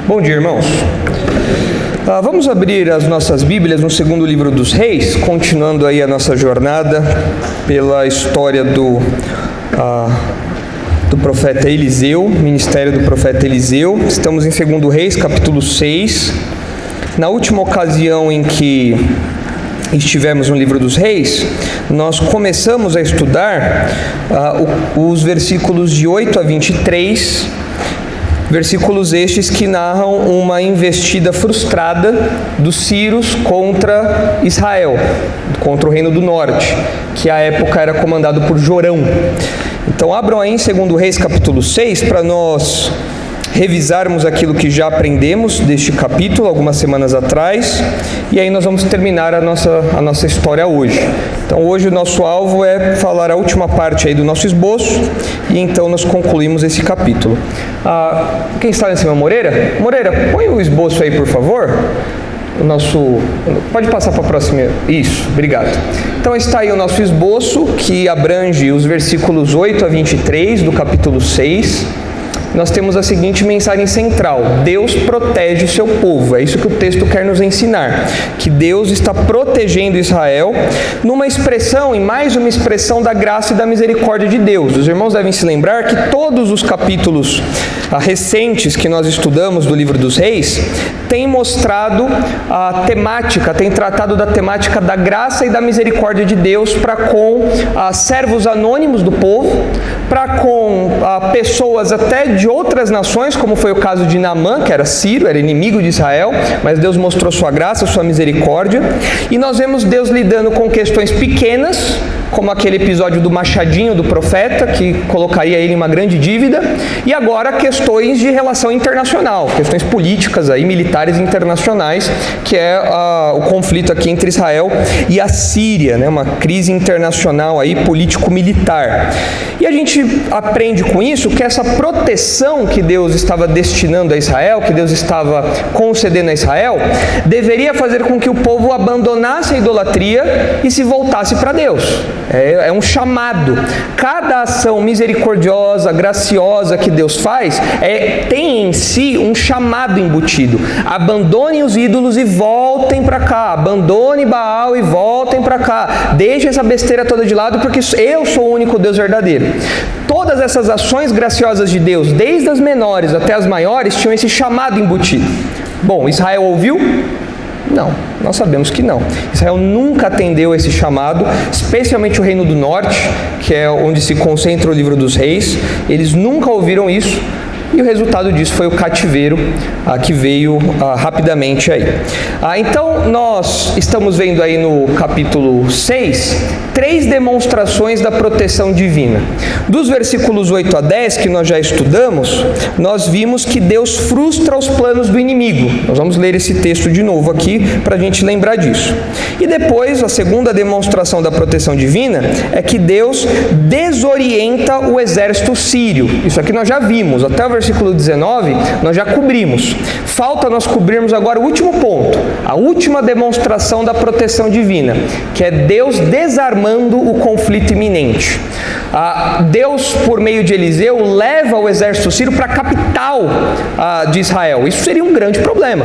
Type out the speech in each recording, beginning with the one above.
Bom dia, irmãos. Vamos abrir as nossas Bíblias no segundo livro dos Reis, continuando aí a nossa jornada pela história do profeta Eliseu, ministério do profeta Eliseu. Estamos em 2 Reis, capítulo 6. Na última ocasião em que estivemos no livro dos Reis, nós começamos a estudar os versículos de 8 a 23, versículos estes que narram uma investida frustrada dos sírios contra Israel, contra o Reino do Norte, que à época era comandado por Jorão. Então abram aí em 2 Reis capítulo 6 para nós revisarmos aquilo que já aprendemos deste capítulo algumas semanas atrás, e aí nós vamos terminar a nossa história hoje. Então hoje o nosso alvo é falar a última parte aí do nosso esboço, e então nós concluímos esse capítulo. Quem está lá em cima, Moreira? Moreira, põe o esboço aí, por favor. Pode passar para a próxima. Isso, obrigado. Então está aí o nosso esboço, que abrange os versículos 8 a 23 do capítulo 6. Nós temos a seguinte mensagem central: Deus protege o seu povo. É isso que o texto quer nos ensinar, que Deus está protegendo Israel em mais uma expressão da graça e da misericórdia de Deus. Os irmãos devem se lembrar que todos os capítulos recentes que nós estudamos do livro dos Reis têm mostrado têm tratado da temática da graça e da misericórdia de Deus para com servos anônimos do povo, para com pessoas até de outras nações, como foi o caso de Naamã, que era sírio, era inimigo de Israel, mas Deus mostrou sua graça, sua misericórdia. E nós vemos Deus lidando com questões pequenas, como aquele episódio do machadinho do profeta, que colocaria ele em uma grande dívida, e agora questões de relação internacional, questões políticas aí, militares internacionais, que é o conflito aqui entre Israel e a Síria, né? Uma crise internacional aí, político-militar. E a gente aprende com isso que essa proteção que Deus estava destinando a Israel, que Deus estava concedendo a Israel, deveria fazer com que o povo abandonasse a idolatria e se voltasse para Deus. É um chamado. Cada ação misericordiosa, graciosa que Deus faz, tem em si um chamado embutido. Abandonem os ídolos e voltem para cá. Abandone Baal e voltem para cá. Deixem essa besteira toda de lado, porque eu sou o único Deus verdadeiro. Todas essas ações graciosas de Deus, desde as menores até as maiores, tinham esse chamado embutido. Bom, Israel ouviu? Não, nós sabemos que não. Israel nunca atendeu esse chamado, especialmente o Reino do Norte, que é onde se concentra o livro dos Reis. Eles nunca ouviram isso, e o resultado disso foi o cativeiro que veio rapidamente aí. Então, nós estamos vendo aí no capítulo 6, 3 demonstrações da proteção divina. Dos versículos 8 a 10, que nós já estudamos, nós vimos que Deus frustra os planos do inimigo. Nós vamos ler esse texto de novo aqui, para a gente lembrar disso. E depois, a segunda demonstração da proteção divina é que Deus desorienta o exército sírio. Isso aqui nós já vimos, até o versículo 19, nós já cobrimos. Falta nós cobrirmos agora o último ponto, a última demonstração da proteção divina, que é Deus desarmando o conflito iminente. Deus, por meio de Eliseu, leva o exército sírio para a capital de Israel. Isso seria um grande problema.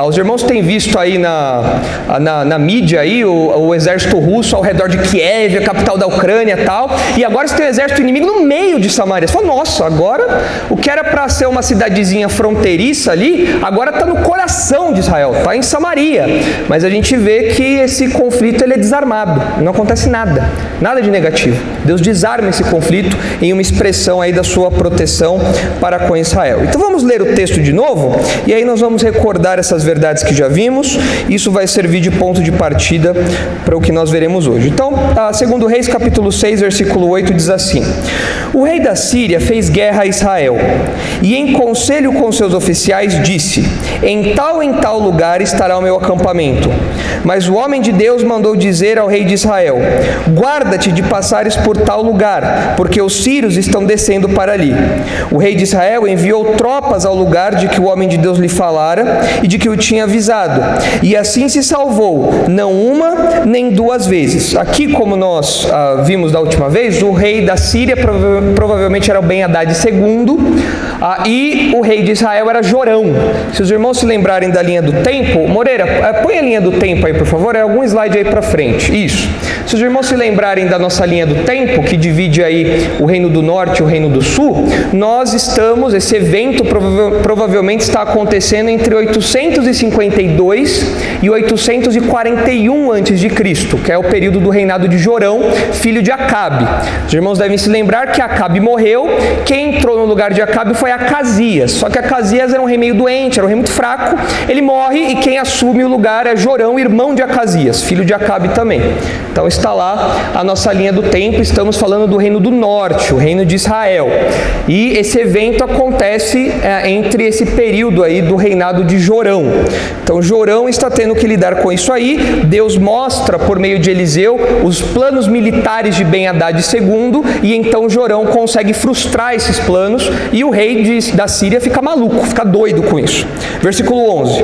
Os irmãos têm visto aí na mídia aí, o exército russo ao redor de Kiev, a capital da Ucrânia e tal, e agora você tem um exército inimigo no meio de Samaria. Você fala, nossa, agora o que era para ser uma cidadezinha fronteiriça ali, agora está no coração de Israel, está em Samaria. Mas a gente vê que esse conflito ele é desarmado, não acontece nada de negativo. Deus desarma esse conflito em uma expressão aí da sua proteção para com Israel. Então vamos ler o texto de novo, e aí nós vamos recordar essas verdades que já vimos. Isso vai servir de ponto de partida para o que nós veremos hoje. Então, 2 Reis capítulo 6, versículo 8 diz assim: O rei da Síria fez guerra a Israel, e em conselho com seus oficiais disse: em tal lugar estará o meu acampamento. Mas o homem de Deus mandou dizer ao rei de Israel: guarda-te de passares por tal lugar, lugar, porque os sírios estão descendo para ali. O rei de Israel enviou tropas ao lugar de que o homem de Deus lhe falara e de que o tinha avisado, e assim se salvou, não uma nem duas vezes. Aqui, como nós vimos da última vez, o rei da Síria provavelmente era o Ben-Hadad II, e o rei de Israel era Jorão. Se os irmãos se lembrarem da linha do tempo, Moreira, põe a linha do tempo aí, por favor, é algum slide aí para frente. Isso. Se os irmãos se lembrarem da nossa linha do tempo, que divide aí o reino do norte e o reino do sul, esse evento provavelmente está acontecendo entre 852 e 841 a.C., que é o período do reinado de Jorão, filho de Acabe. Os irmãos devem se lembrar que Acabe morreu, quem entrou no lugar de Acabe foi Acasias, só que Acasias era um rei meio doente, era um rei muito fraco, ele morre e quem assume o lugar é Jorão, irmão de Acasias, filho de Acabe também. Então está lá a nossa linha do tempo, estamos falando do reino do norte, o reino de Israel. E esse evento acontece entre esse período aí do reinado de Jorão. Então Jorão está tendo que lidar com isso aí, Deus mostra por meio de Eliseu os planos militares de Ben-Hadad II, e então Jorão consegue frustrar esses planos, e o rei da Síria fica maluco, fica doido com isso. Versículo 11.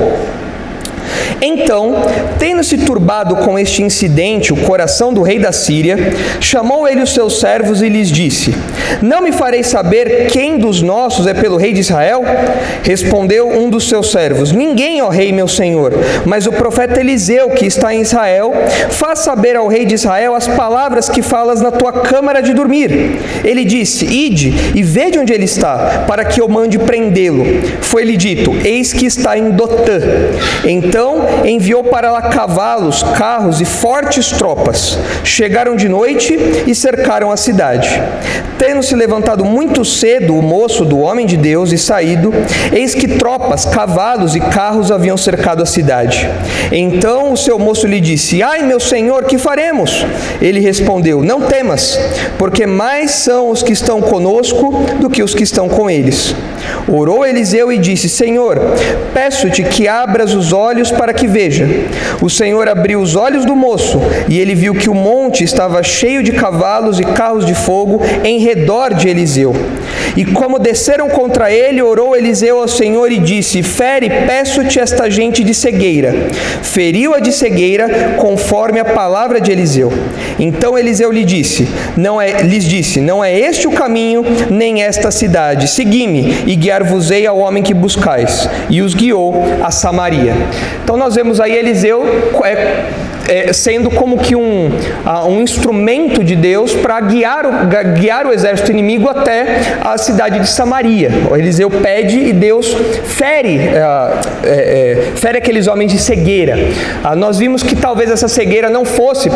Então, tendo-se turbado com este incidente o coração do rei da Síria, chamou ele os seus servos e lhes disse: não me farei saber quem dos nossos é pelo rei de Israel? Respondeu um dos seus servos: ninguém, ó rei meu senhor, mas o profeta Eliseu, que está em Israel, faz saber ao rei de Israel as palavras que falas na tua câmara de dormir. Ele disse: ide e vede onde ele está, para que eu mande prendê-lo. Foi-lhe dito: eis que está em Dotã. Então enviou para lá cavalos, carros e fortes tropas. Chegaram de noite e cercaram a cidade. Tendo-se levantado muito cedo o moço do homem de Deus e saído, eis que tropas, cavalos e carros haviam cercado a cidade. Então o seu moço lhe disse: ai, meu senhor, que faremos? Ele respondeu: não temas, porque mais são os que estão conosco do que os que estão com eles. Orou Eliseu e disse: Senhor, peço-te que abras os olhos para que veja. O Senhor abriu os olhos do moço, e ele viu que o monte estava cheio de cavalos e carros de fogo em redor de Eliseu. E como desceram contra ele, orou Eliseu ao Senhor e disse: fere, peço-te, esta gente de cegueira. Feriu-a de cegueira, conforme a palavra de Eliseu. Então Eliseu lhes disse: não é este o caminho, nem esta cidade. Segui-me, e guiar-vos-ei ao homem que buscais. E os guiou a Samaria. Então nós vemos aí Eliseu sendo como que um instrumento de Deus para guiar o exército inimigo até a cidade de Samaria. O Eliseu pede e Deus fere aqueles homens de cegueira. Nós vimos que talvez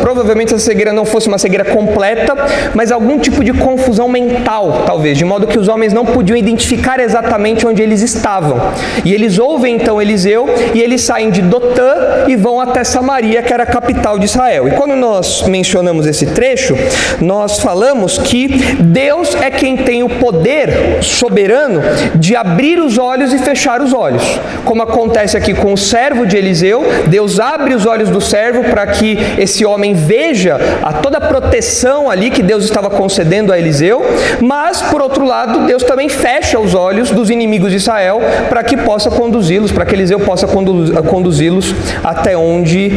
provavelmente essa cegueira não fosse uma cegueira completa, mas algum tipo de confusão mental, talvez, de modo que os homens não podiam identificar exatamente onde eles estavam. E eles ouvem então Eliseu e eles saem de Dotã e vão até Samaria, que era a capital de Israel. E quando nós mencionamos esse trecho, nós falamos que Deus é quem tem o poder soberano de abrir os olhos e fechar os olhos. Como acontece aqui com o servo de Eliseu, Deus abre os olhos do servo para que esse homem veja toda a proteção ali que Deus estava concedendo a Eliseu, mas, por outro lado, Deus também fecha os olhos dos inimigos de Israel para que possa conduzi-los, para que Eliseu possa conduzi-los até onde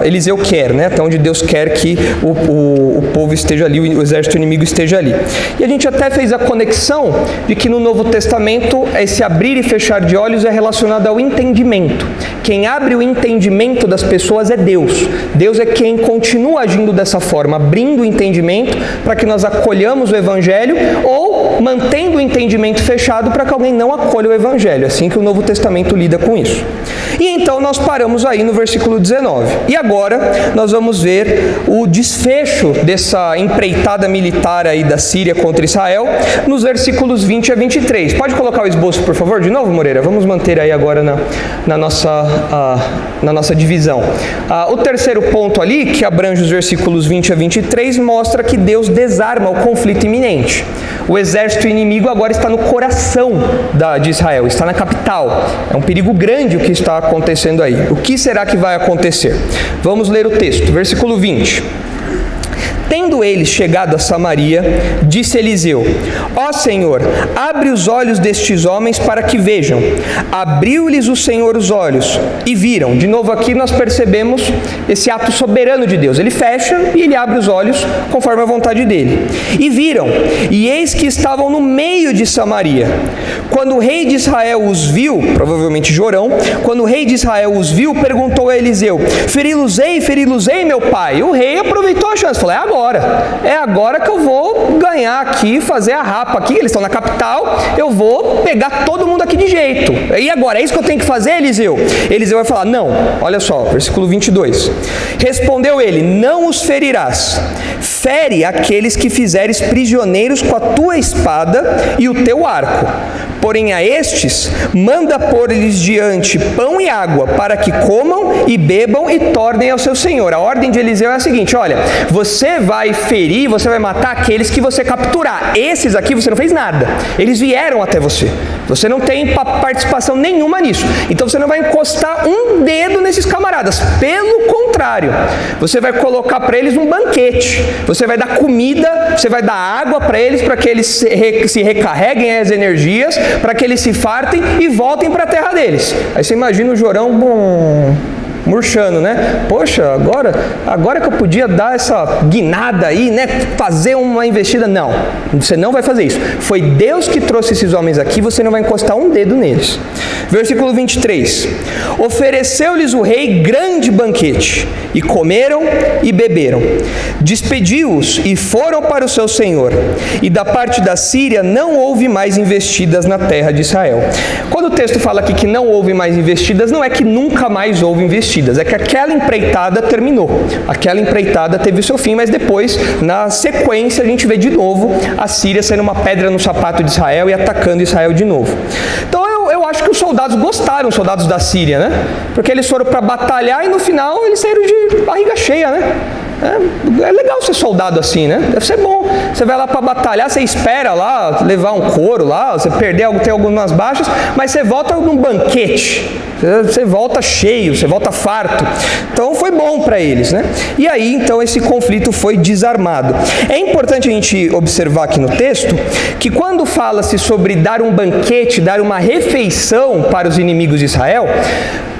Eliseu quer, né? Até onde Deus quer que o povo esteja ali, o exército inimigo esteja ali. E a gente até fez a conexão de que no Novo Testamento esse abrir e fechar de olhos é relacionado ao entendimento. Quem abre o entendimento das pessoas é Deus. Deus é quem continua agindo dessa forma, abrindo o entendimento para que nós acolhamos o Evangelho, ou mantendo o entendimento fechado para que alguém não acolha o Evangelho. Assim que o Novo Testamento lida com isso. E então nós paramos aí no versículo 19. E agora nós vamos ver o desfecho dessa empreitada militar aí da Síria contra Israel nos versículos 20 a 23. Pode colocar o esboço, por favor, de novo, Moreira? Vamos manter aí agora na nossa divisão. O terceiro ponto ali, que abrange os versículos 20 a 23, mostra que Deus desarma o conflito iminente. O exército inimigo agora está no coração de Israel, está na capital. É um perigo grande o que está acontecendo aí. O que será que vai acontecer? Vamos ler o texto, versículo 20. Tendo eles chegado a Samaria, disse Eliseu: Ó Senhor, abre os olhos destes homens para que vejam. Abriu-lhes o Senhor os olhos e viram. De novo aqui nós percebemos esse ato soberano de Deus. Ele fecha e ele abre os olhos conforme a vontade dele. E viram, e eis que estavam no meio de Samaria. Quando o rei de Israel os viu, provavelmente Jorão, quando o rei de Israel os viu, perguntou a Eliseu: feri-los-ei, meu pai? E o rei aproveitou a chance, falou: é agora que eu vou ganhar aqui, fazer a rapa aqui, eles estão na capital, eu vou pegar todo mundo aqui de jeito. E agora, é isso que eu tenho que fazer, Eliseu? Eliseu vai falar: não, olha só, versículo 22. Respondeu ele: não os ferirás, fere aqueles que fizeres prisioneiros com a tua espada e o teu arco. Porém a estes, manda pôr-lhes diante pão e água, para que comam e bebam e tornem ao seu senhor. A ordem de Eliseu é a seguinte: olha, você vai ferir, você vai matar aqueles que você capturar. Esses aqui você não fez nada, eles vieram até você. Você não tem participação nenhuma nisso. Então você não vai encostar um dedo nesses camaradas. Pelo contrário, você vai colocar para eles um banquete. Você vai dar comida, você vai dar água para eles se recarreguem as energias, para que eles se fartem e voltem para a terra deles. Aí você imagina o Jorão murchando, né? Poxa, agora que eu podia dar essa guinada aí, né? Fazer uma investida. Não, você não vai fazer isso. Foi Deus que trouxe esses homens aqui, você não vai encostar um dedo neles. Versículo 23. Ofereceu-lhes o rei grande banquete, e comeram e beberam. Despediu-os e foram para o seu senhor. E da parte da Síria não houve mais investidas na terra de Israel. Quando o texto fala aqui que não houve mais investidas, não é que nunca mais houve investidas, é que aquela empreitada terminou. Aquela empreitada teve o seu fim, mas depois, na sequência, a gente vê de novo a Síria sendo uma pedra no sapato de Israel e atacando Israel de novo. Então eu acho que os soldados gostaram, os soldados da Síria, né? Porque eles foram para batalhar e no final eles saíram de barriga cheia, né? É legal ser soldado assim, né? Deve ser bom. Você vai lá para batalhar, você espera lá, levar um couro lá, você ter algumas baixas, mas você volta num banquete. Você volta cheio, você volta farto. Então foi bom para eles, né? E aí, então, esse conflito foi desarmado. É importante a gente observar aqui no texto que quando fala-se sobre dar um banquete, dar uma refeição para os inimigos de Israel,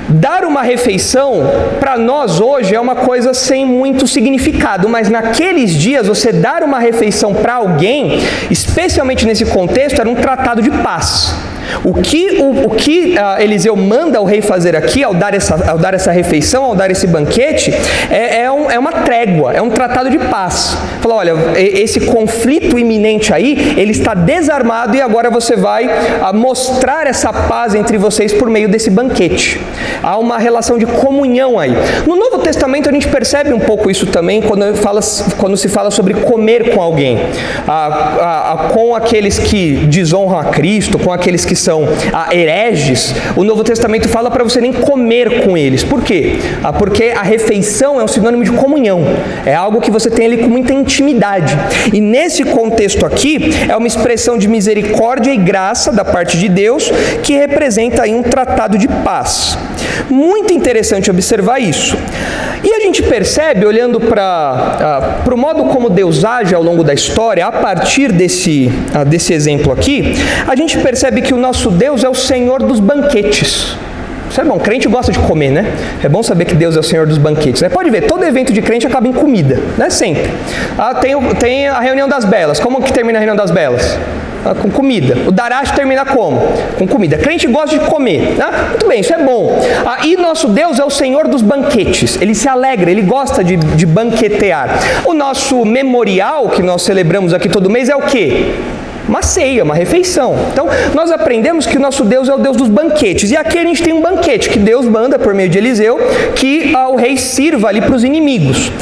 dar uma refeição, para nós hoje, é uma coisa sem muito significado, mas naqueles dias, você dar uma refeição para alguém, especialmente nesse contexto, era um tratado de paz. O que Eliseu manda o rei fazer aqui, ao dar essa refeição, ao dar esse banquete, é uma trégua, é um tratado de paz. Fala: olha, esse conflito iminente aí, ele está desarmado e agora você vai mostrar essa paz entre vocês por meio desse banquete. Há uma relação de comunhão aí. No Novo Testamento a gente percebe um pouco isso também quando se fala sobre comer com alguém, com aqueles que desonram a Cristo, com aqueles que são hereges. O Novo Testamento fala para você nem comer com eles. Por quê? Porque a refeição é um sinônimo de comunhão, é algo que você tem ali com muita intimidade, e nesse contexto aqui é uma expressão de misericórdia e graça da parte de Deus, que representa aí um tratado de paz. Muito interessante observar isso. E a gente percebe, olhando para o modo como Deus age ao longo da história, a partir desse exemplo aqui, a gente percebe que o nosso Deus é o Senhor dos banquetes. Isso é bom, crente gosta de comer, né? É bom saber que Deus é o Senhor dos banquetes, né? Pode ver, todo evento de crente acaba em comida, né? Sempre. Tem a reunião das belas. Como que termina a reunião das belas? Com comida. O Darash termina como? Com comida. Crente gosta de comer, né? Muito bem, isso é bom. E nosso Deus é o Senhor dos banquetes. Ele se alegra, ele gosta de banquetear. O nosso memorial, que nós celebramos aqui todo mês, é o quê? Uma ceia, uma refeição. Então, nós aprendemos que o nosso Deus é o Deus dos banquetes. E aqui a gente tem um banquete que Deus manda por meio de Eliseu, que o rei sirva ali para os inimigos.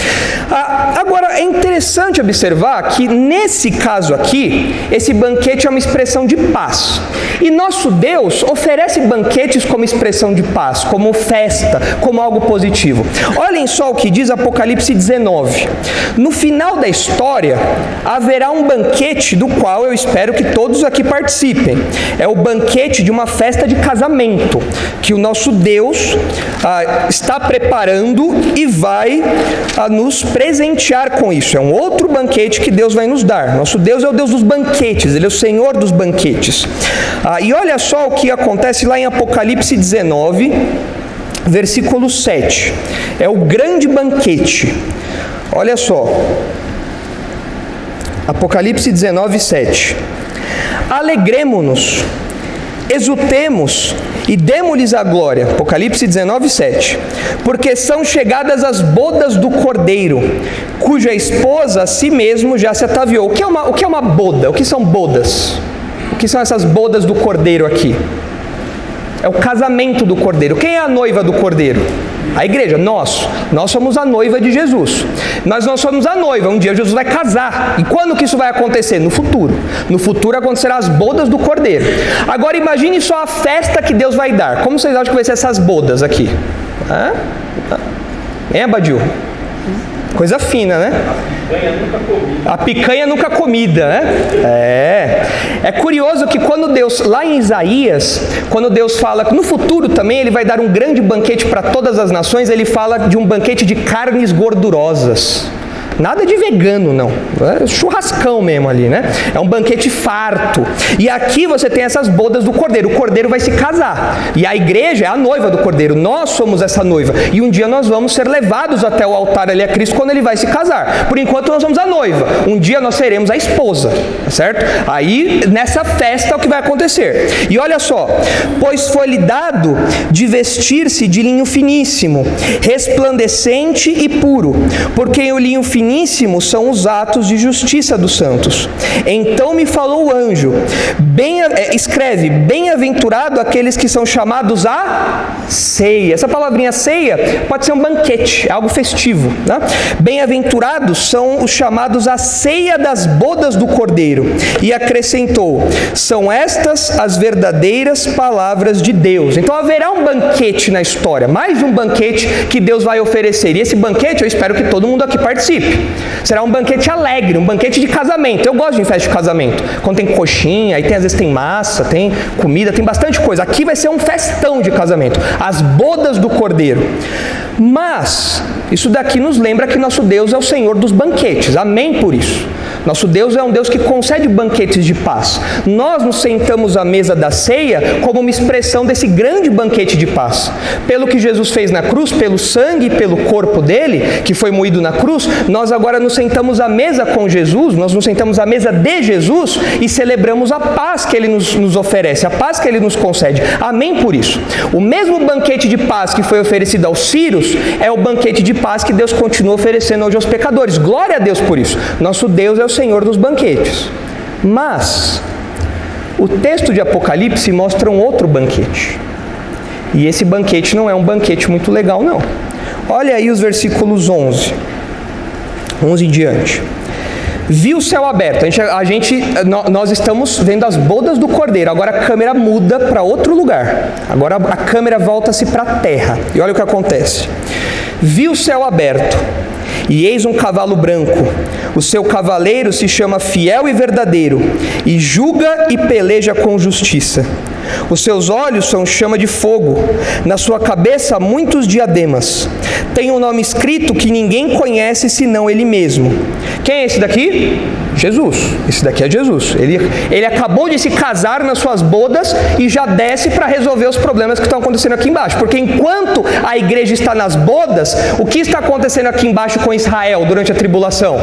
Agora, é interessante observar que nesse caso aqui, esse banquete é uma expressão de paz. E nosso Deus oferece banquetes como expressão de paz, como festa, como algo positivo. Olhem só o que diz Apocalipse 19. No final da história, haverá um banquete do qual eu espero espero que todos aqui participem. É o banquete de uma festa de casamento, que o nosso Deus está preparando e vai nos presentear com isso. É um outro banquete que Deus vai nos dar. Nosso Deus é o Deus dos banquetes, Ele é o Senhor dos banquetes. E olha só o que acontece lá em Apocalipse 19, versículo 7. É o grande banquete. Olha só. Apocalipse 19, 7. Alegremo-nos, exultemos e demo-lhes a glória. Apocalipse 19, 7. Porque são chegadas as bodas do Cordeiro, cuja esposa a si mesmo já se ataviou. O que é uma boda? O que são bodas? O que são essas bodas do Cordeiro aqui? É o casamento do Cordeiro. Quem é a noiva do Cordeiro? A igreja, nós somos a noiva de Jesus. Nós não somos a noiva, um dia Jesus vai casar. E quando que isso vai acontecer? No futuro. No futuro acontecerão as bodas do Cordeiro. Agora imagine só a festa que Deus vai dar. Como vocês acham que vai ser essas bodas aqui? Hein, Abadil? Coisa fina, né? A picanha nunca comida, né? É curioso que quando Deus, lá em Isaías, quando Deus fala que no futuro também Ele vai dar um grande banquete para todas as nações, Ele fala de um banquete de carnes gordurosas. Nada de vegano, não. É churrascão mesmo ali, né? É um banquete farto. E aqui você tem essas bodas do Cordeiro. O Cordeiro vai se casar. E a igreja é a noiva do Cordeiro. Nós somos essa noiva. E um dia nós vamos ser levados até o altar ali a Cristo quando Ele vai se casar. Por enquanto nós somos a noiva. Um dia nós seremos a esposa. Certo? Aí, nessa festa, é o que vai acontecer. E olha só. Pois foi-lhe dado de vestir-se de linho finíssimo, resplandecente e puro. Porque o linho finíssimo são os atos de justiça dos santos. Então me falou o anjo, escreve, bem-aventurado aqueles que são chamados a ceia. Essa palavrinha ceia pode ser um banquete, é algo festivo, né? Bem-aventurados são os chamados a ceia das bodas do Cordeiro. E acrescentou, são estas as verdadeiras palavras de Deus. Então haverá um banquete na história, mais de um banquete que Deus vai oferecer. E esse banquete eu espero que todo mundo aqui participe. Será um banquete alegre, um banquete de casamento. Eu gosto de festa de casamento. Quando tem coxinha, aí às vezes tem massa, tem comida, tem bastante coisa. Aqui vai ser um festão de casamento. As bodas do Cordeiro. Mas, isso daqui nos lembra que nosso Deus é o Senhor dos banquetes. Amém por isso. Nosso Deus é um Deus que concede banquetes de paz. Nós nos sentamos à mesa da ceia como uma expressão desse grande banquete de paz. Pelo que Jesus fez na cruz, pelo sangue e pelo corpo dele, que foi moído na cruz, nós agora nos sentamos à mesa com Jesus, nós nos sentamos à mesa de Jesus e celebramos a paz que ele nos oferece, a paz que ele nos concede. Amém por isso. O mesmo banquete de paz que foi oferecido aos sírios é o banquete de paz que Deus continua oferecendo hoje aos pecadores. Glória a Deus por isso. Nosso Deus é o Senhor dos banquetes. Mas o texto de Apocalipse mostra um outro banquete. E esse banquete não é um banquete muito legal, não. Olha aí os versículos 11 em diante. Vi o céu aberto. Nós estamos vendo as bodas do Cordeiro. Agora a câmera muda para outro lugar. Agora a câmera volta-se para a terra. E olha o que acontece. Vi o céu aberto. E eis um cavalo branco. O seu cavaleiro se chama Fiel e Verdadeiro, e julga e peleja com justiça. Os seus olhos são chama de fogo, na sua cabeça muitos diademas. Tem um nome escrito que ninguém conhece senão ele mesmo. Quem é esse daqui? Jesus. Esse daqui é Jesus. Ele acabou de se casar nas suas bodas e já desce para resolver os problemas que estão acontecendo aqui embaixo. Porque enquanto a igreja está nas bodas, o que está acontecendo aqui embaixo com Israel durante a tribulação?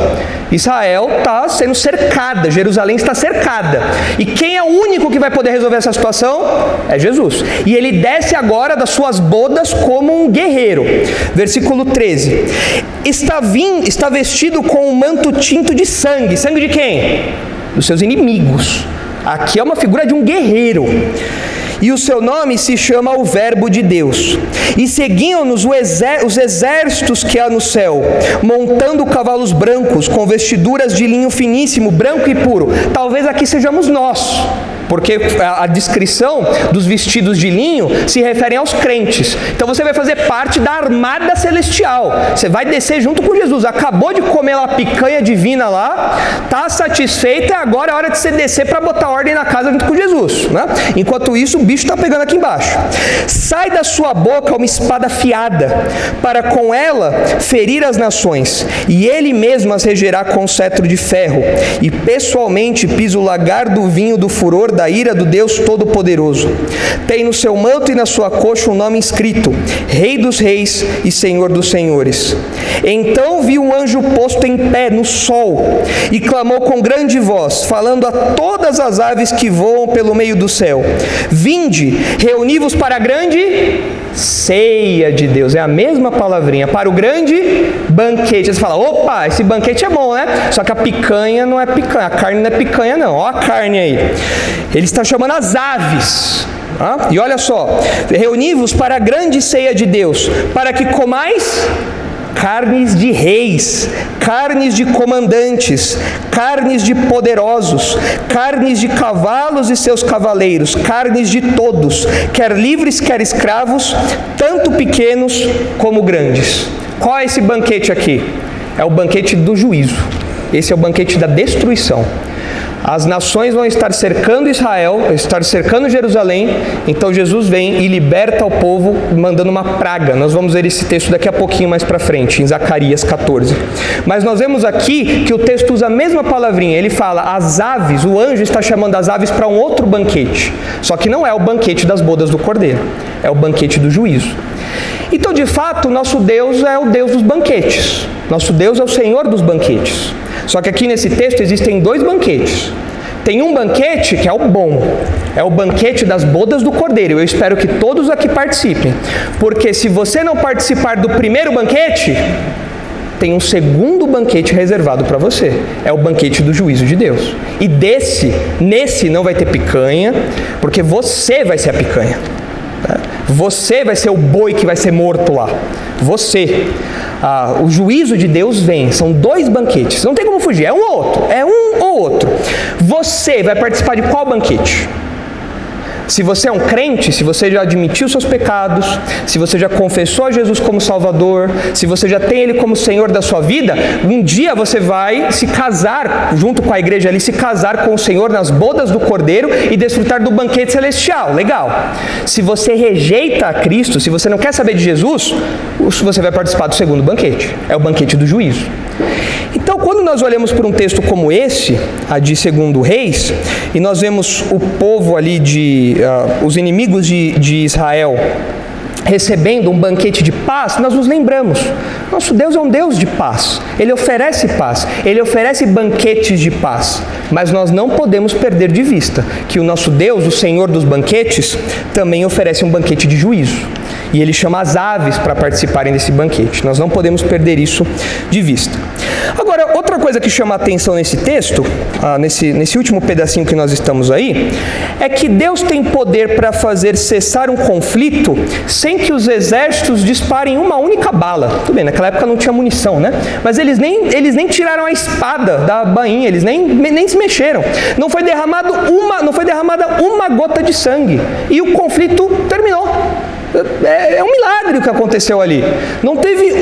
Israel está sendo cercada, Jerusalém está cercada. E quem é o único que vai poder resolver essa situação? É Jesus. E ele desce agora das suas bodas como um guerreiro. Versículo 13. Está vestido com um manto tinto de sangue. Sangue de quem? Dos seus inimigos. Aqui é uma figura de um guerreiro. E o seu nome se chama o Verbo de Deus. E seguiam-nos os exércitos que há no céu, montando cavalos brancos, com vestiduras de linho finíssimo, branco e puro. Talvez aqui sejamos nós. porque a descrição dos vestidos de linho se refere aos crentes. Então você vai fazer parte da armada celestial, você vai descer junto com Jesus. Acabou de comer a picanha divina lá, está satisfeito, e agora é hora de você descer para botar ordem na casa junto com Jesus, né? Enquanto isso, o bicho está pegando aqui embaixo. Sai da sua boca uma espada afiada, para com ela ferir as nações, e ele mesmo as regerá com cetro de ferro, e pessoalmente pisa o lagar do vinho do furor da ira do Deus Todo-Poderoso. Tem no seu manto e na sua coxa um nome escrito: Rei dos Reis e Senhor dos Senhores. Então vi um anjo posto em pé no sol, e clamou com grande voz, falando a todas as aves que voam pelo meio do céu: Vinde, reuni-vos para a grande ceia de Deus. É a mesma palavrinha, para o grande banquete. Você fala: opa, esse banquete é bom, né? Só que a picanha não é picanha, a carne não é picanha não, ó a carne aí. Ele está chamando as aves. E olha só: reuni-vos para a grande ceia de Deus, para que comais carnes de reis, carnes de comandantes, carnes de poderosos, carnes de cavalos e seus cavaleiros, carnes de todos, quer livres, quer escravos, tanto pequenos como grandes. Qual é esse banquete aqui? É o banquete do juízo. Esse é o banquete da destruição. As nações vão estar cercando Israel, estar cercando Jerusalém. Então Jesus vem e liberta o povo, mandando uma praga. Nós vamos ver esse texto daqui a pouquinho mais para frente, em Zacarias 14. Mas nós vemos aqui que o texto usa a mesma palavrinha. Ele fala: as aves, o anjo está chamando as aves para um outro banquete. Só que não é o banquete das bodas do Cordeiro, é o banquete do juízo. Então, de fato, nosso Deus é o Deus dos banquetes. Nosso Deus é o Senhor dos banquetes. Só que aqui nesse texto existem dois banquetes. Tem um banquete que é o bom, é o banquete das bodas do Cordeiro. Eu espero que todos aqui participem, porque se você não participar do primeiro banquete, tem um segundo banquete reservado para você. É o banquete do juízo de Deus. E nesse não vai ter picanha, porque você vai ser a picanha. Você vai ser o boi que vai ser morto lá. Você. O juízo de Deus vem. São dois banquetes. Não tem como fugir. É um ou outro. É um ou outro. Você vai participar de qual banquete? Se você é um crente, se você já admitiu seus pecados, se você já confessou a Jesus como Salvador, se você já tem Ele como Senhor da sua vida, um dia você vai se casar, junto com a igreja ali, se casar com o Senhor nas bodas do Cordeiro e desfrutar do banquete celestial. Legal. Se você rejeita a Cristo, se você não quer saber de Jesus, você vai participar do segundo banquete. É o banquete do juízo. Então, quando nós olhamos para um texto como esse, a de 2 Reis, e nós vemos o povo ali os inimigos de Israel recebendo um banquete de paz, nós nos lembramos: nosso Deus é um Deus de paz, Ele oferece paz, Ele oferece banquetes de paz, mas nós não podemos perder de vista que o nosso Deus, o Senhor dos banquetes, também oferece um banquete de juízo, e Ele chama as aves para participarem desse banquete. Nós não podemos perder isso de vista. Agora, outra coisa que chama a atenção nesse texto, nesse último pedacinho que nós estamos aí, é que Deus tem poder para fazer cessar um conflito sem que os exércitos disparem uma única bala. Tudo bem, naquela época não tinha munição, né? Mas eles nem tiraram a espada da bainha, eles nem se mexeram. Não foi derramada uma gota de sangue. E o conflito terminou. É um milagre o que aconteceu ali. Não teve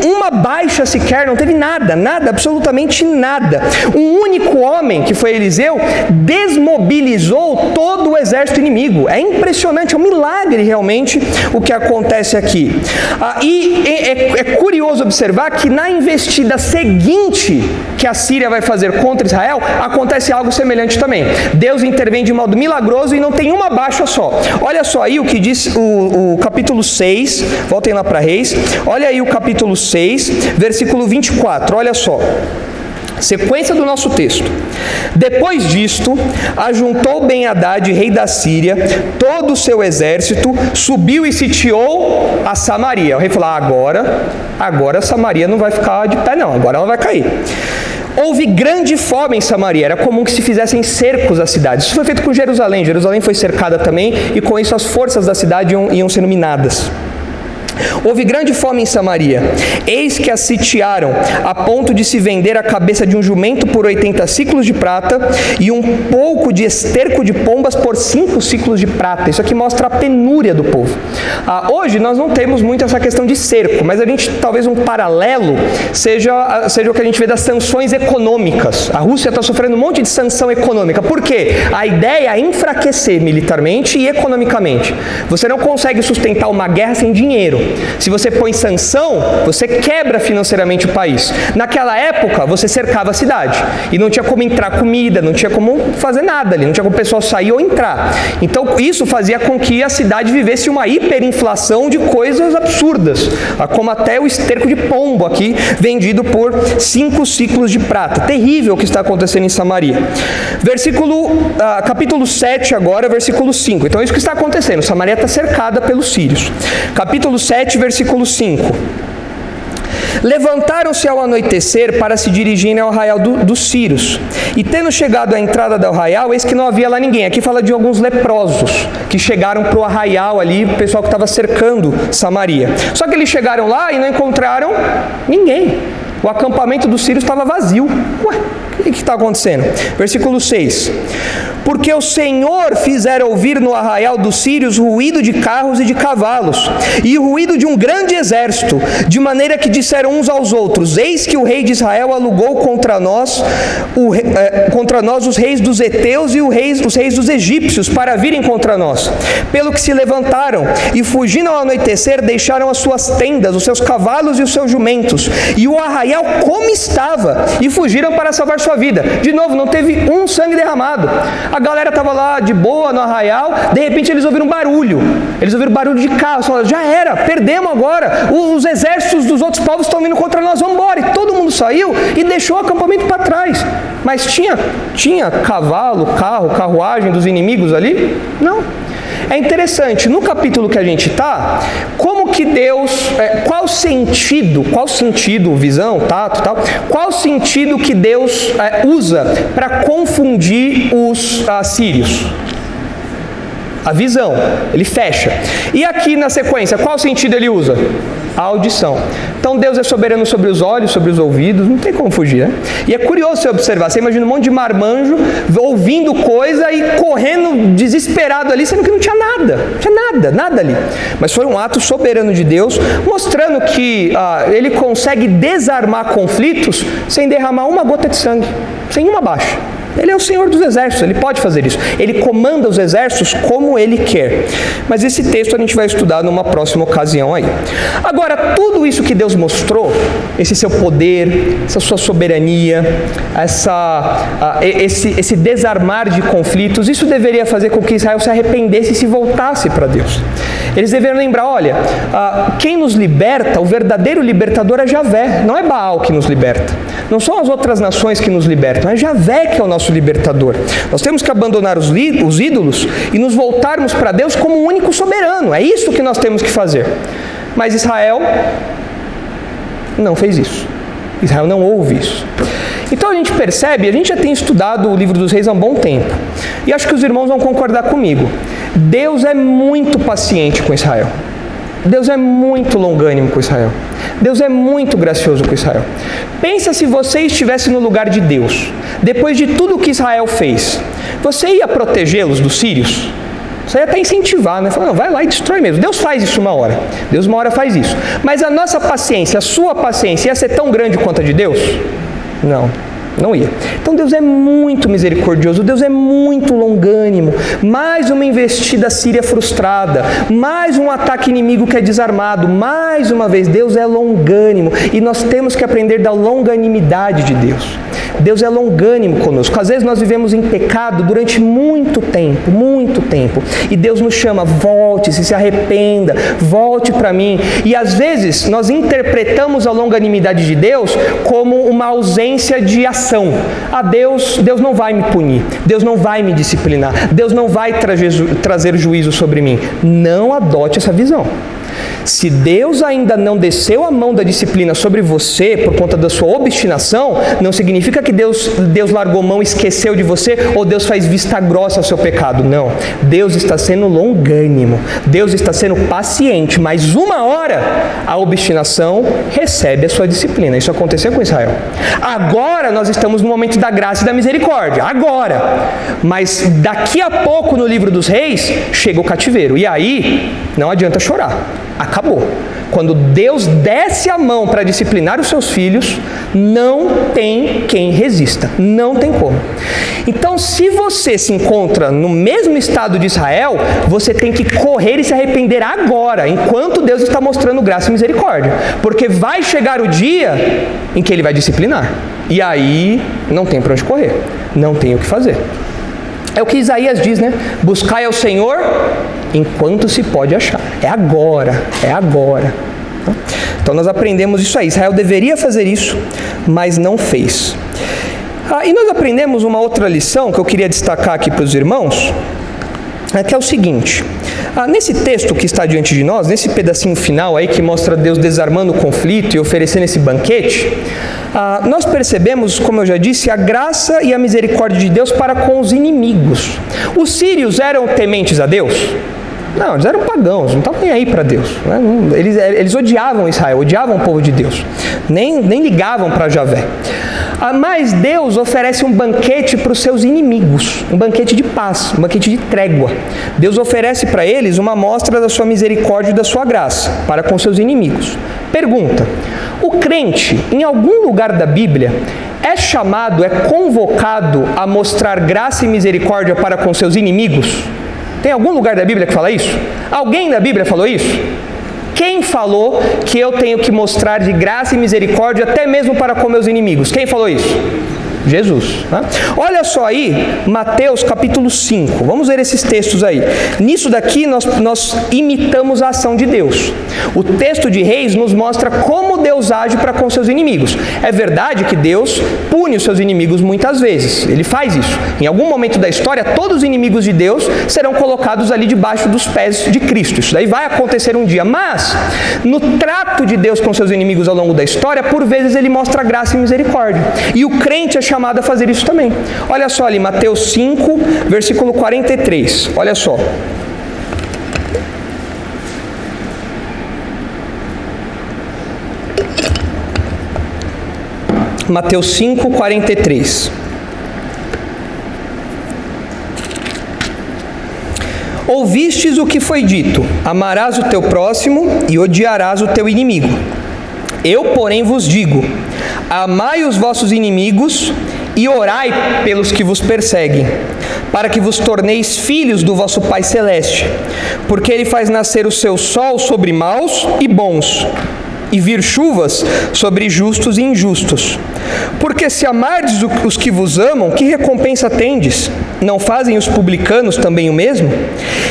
uma baixa sequer, não teve nada, absolutamente nada. Um único homem, que foi Eliseu, desmobilizou todo o exército inimigo. É impressionante, é um milagre realmente o que acontece aqui. E é curioso observar que na investida seguinte que a Síria vai fazer contra Israel, acontece algo semelhante também. Deus intervém de modo milagroso e não tem uma baixa só. Olha só aí o que diz o capítulo 6, voltem lá para Reis, olha aí o capítulo 6, versículo 24, olha só. Sequência do nosso texto. Depois disto, ajuntou Ben-Hadad, rei da Síria, todo o seu exército, subiu e sitiou a Samaria. O rei falou: agora Samaria não vai ficar de pé não, agora ela vai cair. Houve grande fome em Samaria, era comum que se fizessem cercos às cidades. Isso foi feito com Jerusalém. Jerusalém foi cercada também, e com isso as forças da cidade iam sendo minadas. Houve grande fome em Samaria, eis que a sitiaram, a ponto de se vender a cabeça de um jumento por 80 siclos de prata e um pouco de esterco de pombas por 5 siclos de prata. Isso aqui mostra a penúria do povo. Hoje nós não temos muito essa questão de cerco, mas a gente, talvez um paralelo seja o que a gente vê das sanções econômicas. A Rússia está sofrendo um monte de sanção econômica. Por quê? A ideia é enfraquecer militarmente e economicamente. Você não consegue sustentar uma guerra sem dinheiro. Se você põe sanção, você quebra financeiramente o país. Naquela época, você cercava a cidade e não tinha como entrar comida, não tinha como fazer nada ali, não tinha como o pessoal sair ou entrar. Então, isso fazia com que a cidade vivesse uma hiperinflação de coisas absurdas, como até o esterco de pombo aqui, vendido por 5 siclos de prata. Terrível o que está acontecendo em Samaria. Capítulo 7 agora, versículo 5. Então, é isso que está acontecendo. Samaria está cercada pelos sírios. Capítulo 7, versículo 5. Levantaram-se ao anoitecer para se dirigirem ao arraial dos sírios. E tendo chegado à entrada do arraial, eis que não havia lá ninguém. Aqui fala de alguns leprosos que chegaram para o arraial ali, o pessoal que estava cercando Samaria. Só que eles chegaram lá e não encontraram ninguém. O acampamento dos sírios estava vazio. Ué, o que está acontecendo? Versículo 6. Porque o Senhor fizera ouvir no arraial dos sírios ruído de carros e de cavalos, e o ruído de um grande exército, de maneira que disseram uns aos outros: eis que o rei de Israel alugou contra nós os reis dos heteus e os reis dos egípcios para virem contra nós. Pelo que se levantaram e, fugindo ao anoitecer, deixaram as suas tendas, os seus cavalos e os seus jumentos, e o arraial como estava, e fugiram para salvar sua vida. De novo, não teve um sangue derramado. A galera estava lá de boa no arraial, de repente eles ouviram barulho. Eles ouviram barulho de carros, falaram: já era, perdemos agora. Os exércitos dos outros povos estão vindo contra nós, vamos embora. E todo mundo saiu e deixou o acampamento para trás. Mas tinha cavalo, carruagem dos inimigos ali? Não. É interessante, no capítulo que a gente está, como que Deus, qual sentido, visão, tato, tal, qual sentido que Deus usa para confundir os sírios? A visão, ele fecha. E aqui na sequência, qual sentido ele usa? A audição. Então Deus é soberano sobre os olhos, sobre os ouvidos, não tem como fugir, né? E é curioso você observar, você imagina um monte de marmanjo ouvindo coisa e correndo desesperado ali, sendo que não tinha nada ali. Mas foi um ato soberano de Deus, mostrando que ele consegue desarmar conflitos sem derramar uma gota de sangue, sem uma baixa. Ele é o Senhor dos exércitos, ele pode fazer isso. Ele comanda os exércitos como ele quer. Mas esse texto a gente vai estudar numa próxima ocasião aí. Agora, tudo isso que Deus mostrou, esse seu poder, essa sua soberania, esse desarmar de conflitos, isso deveria fazer com que Israel se arrependesse e se voltasse para Deus. Eles deveriam lembrar: olha, quem nos liberta, o verdadeiro libertador é Javé, não é Baal que nos liberta. Não são as outras nações que nos libertam, é Javé que é o nosso libertador. Nós temos que abandonar os ídolos e nos voltarmos para Deus como o único soberano. É isso que nós temos que fazer. Mas Israel não fez isso. Israel não ouve isso. Então a gente percebe, a gente já tem estudado o livro dos reis há um bom tempo. E acho que os irmãos vão concordar comigo. Deus é muito paciente com Israel. Deus é muito longânimo com Israel. Deus é muito gracioso com Israel. Pensa se você estivesse no lugar de Deus. Depois de tudo que Israel fez, você ia protegê-los dos sírios? Você ia até incentivar, né? Falar: não, vai lá e destrói mesmo. Deus faz isso uma hora. Deus uma hora faz isso. Mas a nossa paciência, a sua paciência ia ser tão grande quanto a de Deus? Não ia. Então Deus é muito misericordioso, Deus é muito longânimo. Mais uma investida síria frustrada, mais um ataque inimigo que é desarmado. Mais uma vez, Deus é longânimo e nós temos que aprender da longanimidade de Deus. Deus é longânimo conosco. Às vezes nós vivemos em pecado durante muito tempo. E Deus nos chama: volte, se arrependa, volte para mim. E às vezes nós interpretamos a longanimidade de Deus como uma ausência de ação. Deus não vai me punir, Deus não vai me disciplinar, Deus não vai trazer juízo sobre mim. Não adote essa visão. Se Deus ainda não desceu a mão da disciplina sobre você por conta da sua obstinação, não significa que Deus largou mão e esqueceu de você, ou Deus faz vista grossa ao seu pecado. Não. Deus está sendo longânimo. Deus está sendo paciente. Mas uma hora, a obstinação recebe a sua disciplina. Isso aconteceu com Israel. Agora nós estamos no momento da graça e da misericórdia. Agora. Mas daqui a pouco, no livro dos Reis, chega o cativeiro. E aí, não adianta chorar. Acabou. Quando Deus desce a mão para disciplinar os seus filhos, não tem quem resista. Não tem como. Então, se você se encontra no mesmo estado de Israel, você tem que correr e se arrepender agora, enquanto Deus está mostrando graça e misericórdia. Porque vai chegar o dia em que Ele vai disciplinar. E aí, não tem para onde correr. Não tem o que fazer. É o que Isaías diz, né? Buscai ao Senhor enquanto se pode achar. É agora, é agora. Então nós aprendemos isso aí. Israel deveria fazer isso, mas não fez. E nós aprendemos uma outra lição que eu queria destacar aqui para os irmãos, que é o seguinte. Nesse texto que está diante de nós, nesse pedacinho final aí que mostra Deus desarmando o conflito e oferecendo esse banquete, nós percebemos, como eu já disse, a graça e a misericórdia de Deus para com os inimigos. Os sírios eram tementes a Deus? Não, eles eram pagãos, não estavam nem aí para Deus. Né? Eles odiavam Israel, odiavam o povo de Deus. Nem ligavam para Javé. Mas Deus oferece um banquete para os seus inimigos, um banquete de paz, um banquete de trégua. Deus oferece para eles uma amostra da sua misericórdia e da sua graça para com seus inimigos. Pergunta: o crente, em algum lugar da Bíblia, é chamado, é convocado a mostrar graça e misericórdia para com seus inimigos? Tem algum lugar da Bíblia que fala isso? Alguém da Bíblia falou isso? Quem falou que eu tenho que mostrar de graça e misericórdia até mesmo para com meus inimigos? Quem falou isso? Jesus. Né? Olha só aí, Mateus capítulo 5. Vamos ver esses textos aí. Nisso daqui nós imitamos a ação de Deus. O texto de Reis nos mostra como Deus age para com seus inimigos. É verdade que Deus pune os seus inimigos muitas vezes. Ele faz isso. Em algum momento da história, todos os inimigos de Deus serão colocados ali debaixo dos pés de Cristo. Isso daí vai acontecer um dia. Mas, no trato de Deus com seus inimigos ao longo da história, por vezes ele mostra graça e misericórdia. E o crente é chamado a fazer isso também. Olha só ali, Mateus 5, versículo 43. Olha só. Mateus 5, 43. Ouvistes o que foi dito: amarás o teu próximo e odiarás o teu inimigo. Eu, porém, vos digo: amai os vossos inimigos e orai pelos que vos perseguem, para que vos torneis filhos do vosso Pai Celeste, porque Ele faz nascer o seu sol sobre maus e bons, e vir chuvas sobre justos e injustos. Porque se amardes os que vos amam, que recompensa tendes? Não fazem os publicanos também o mesmo?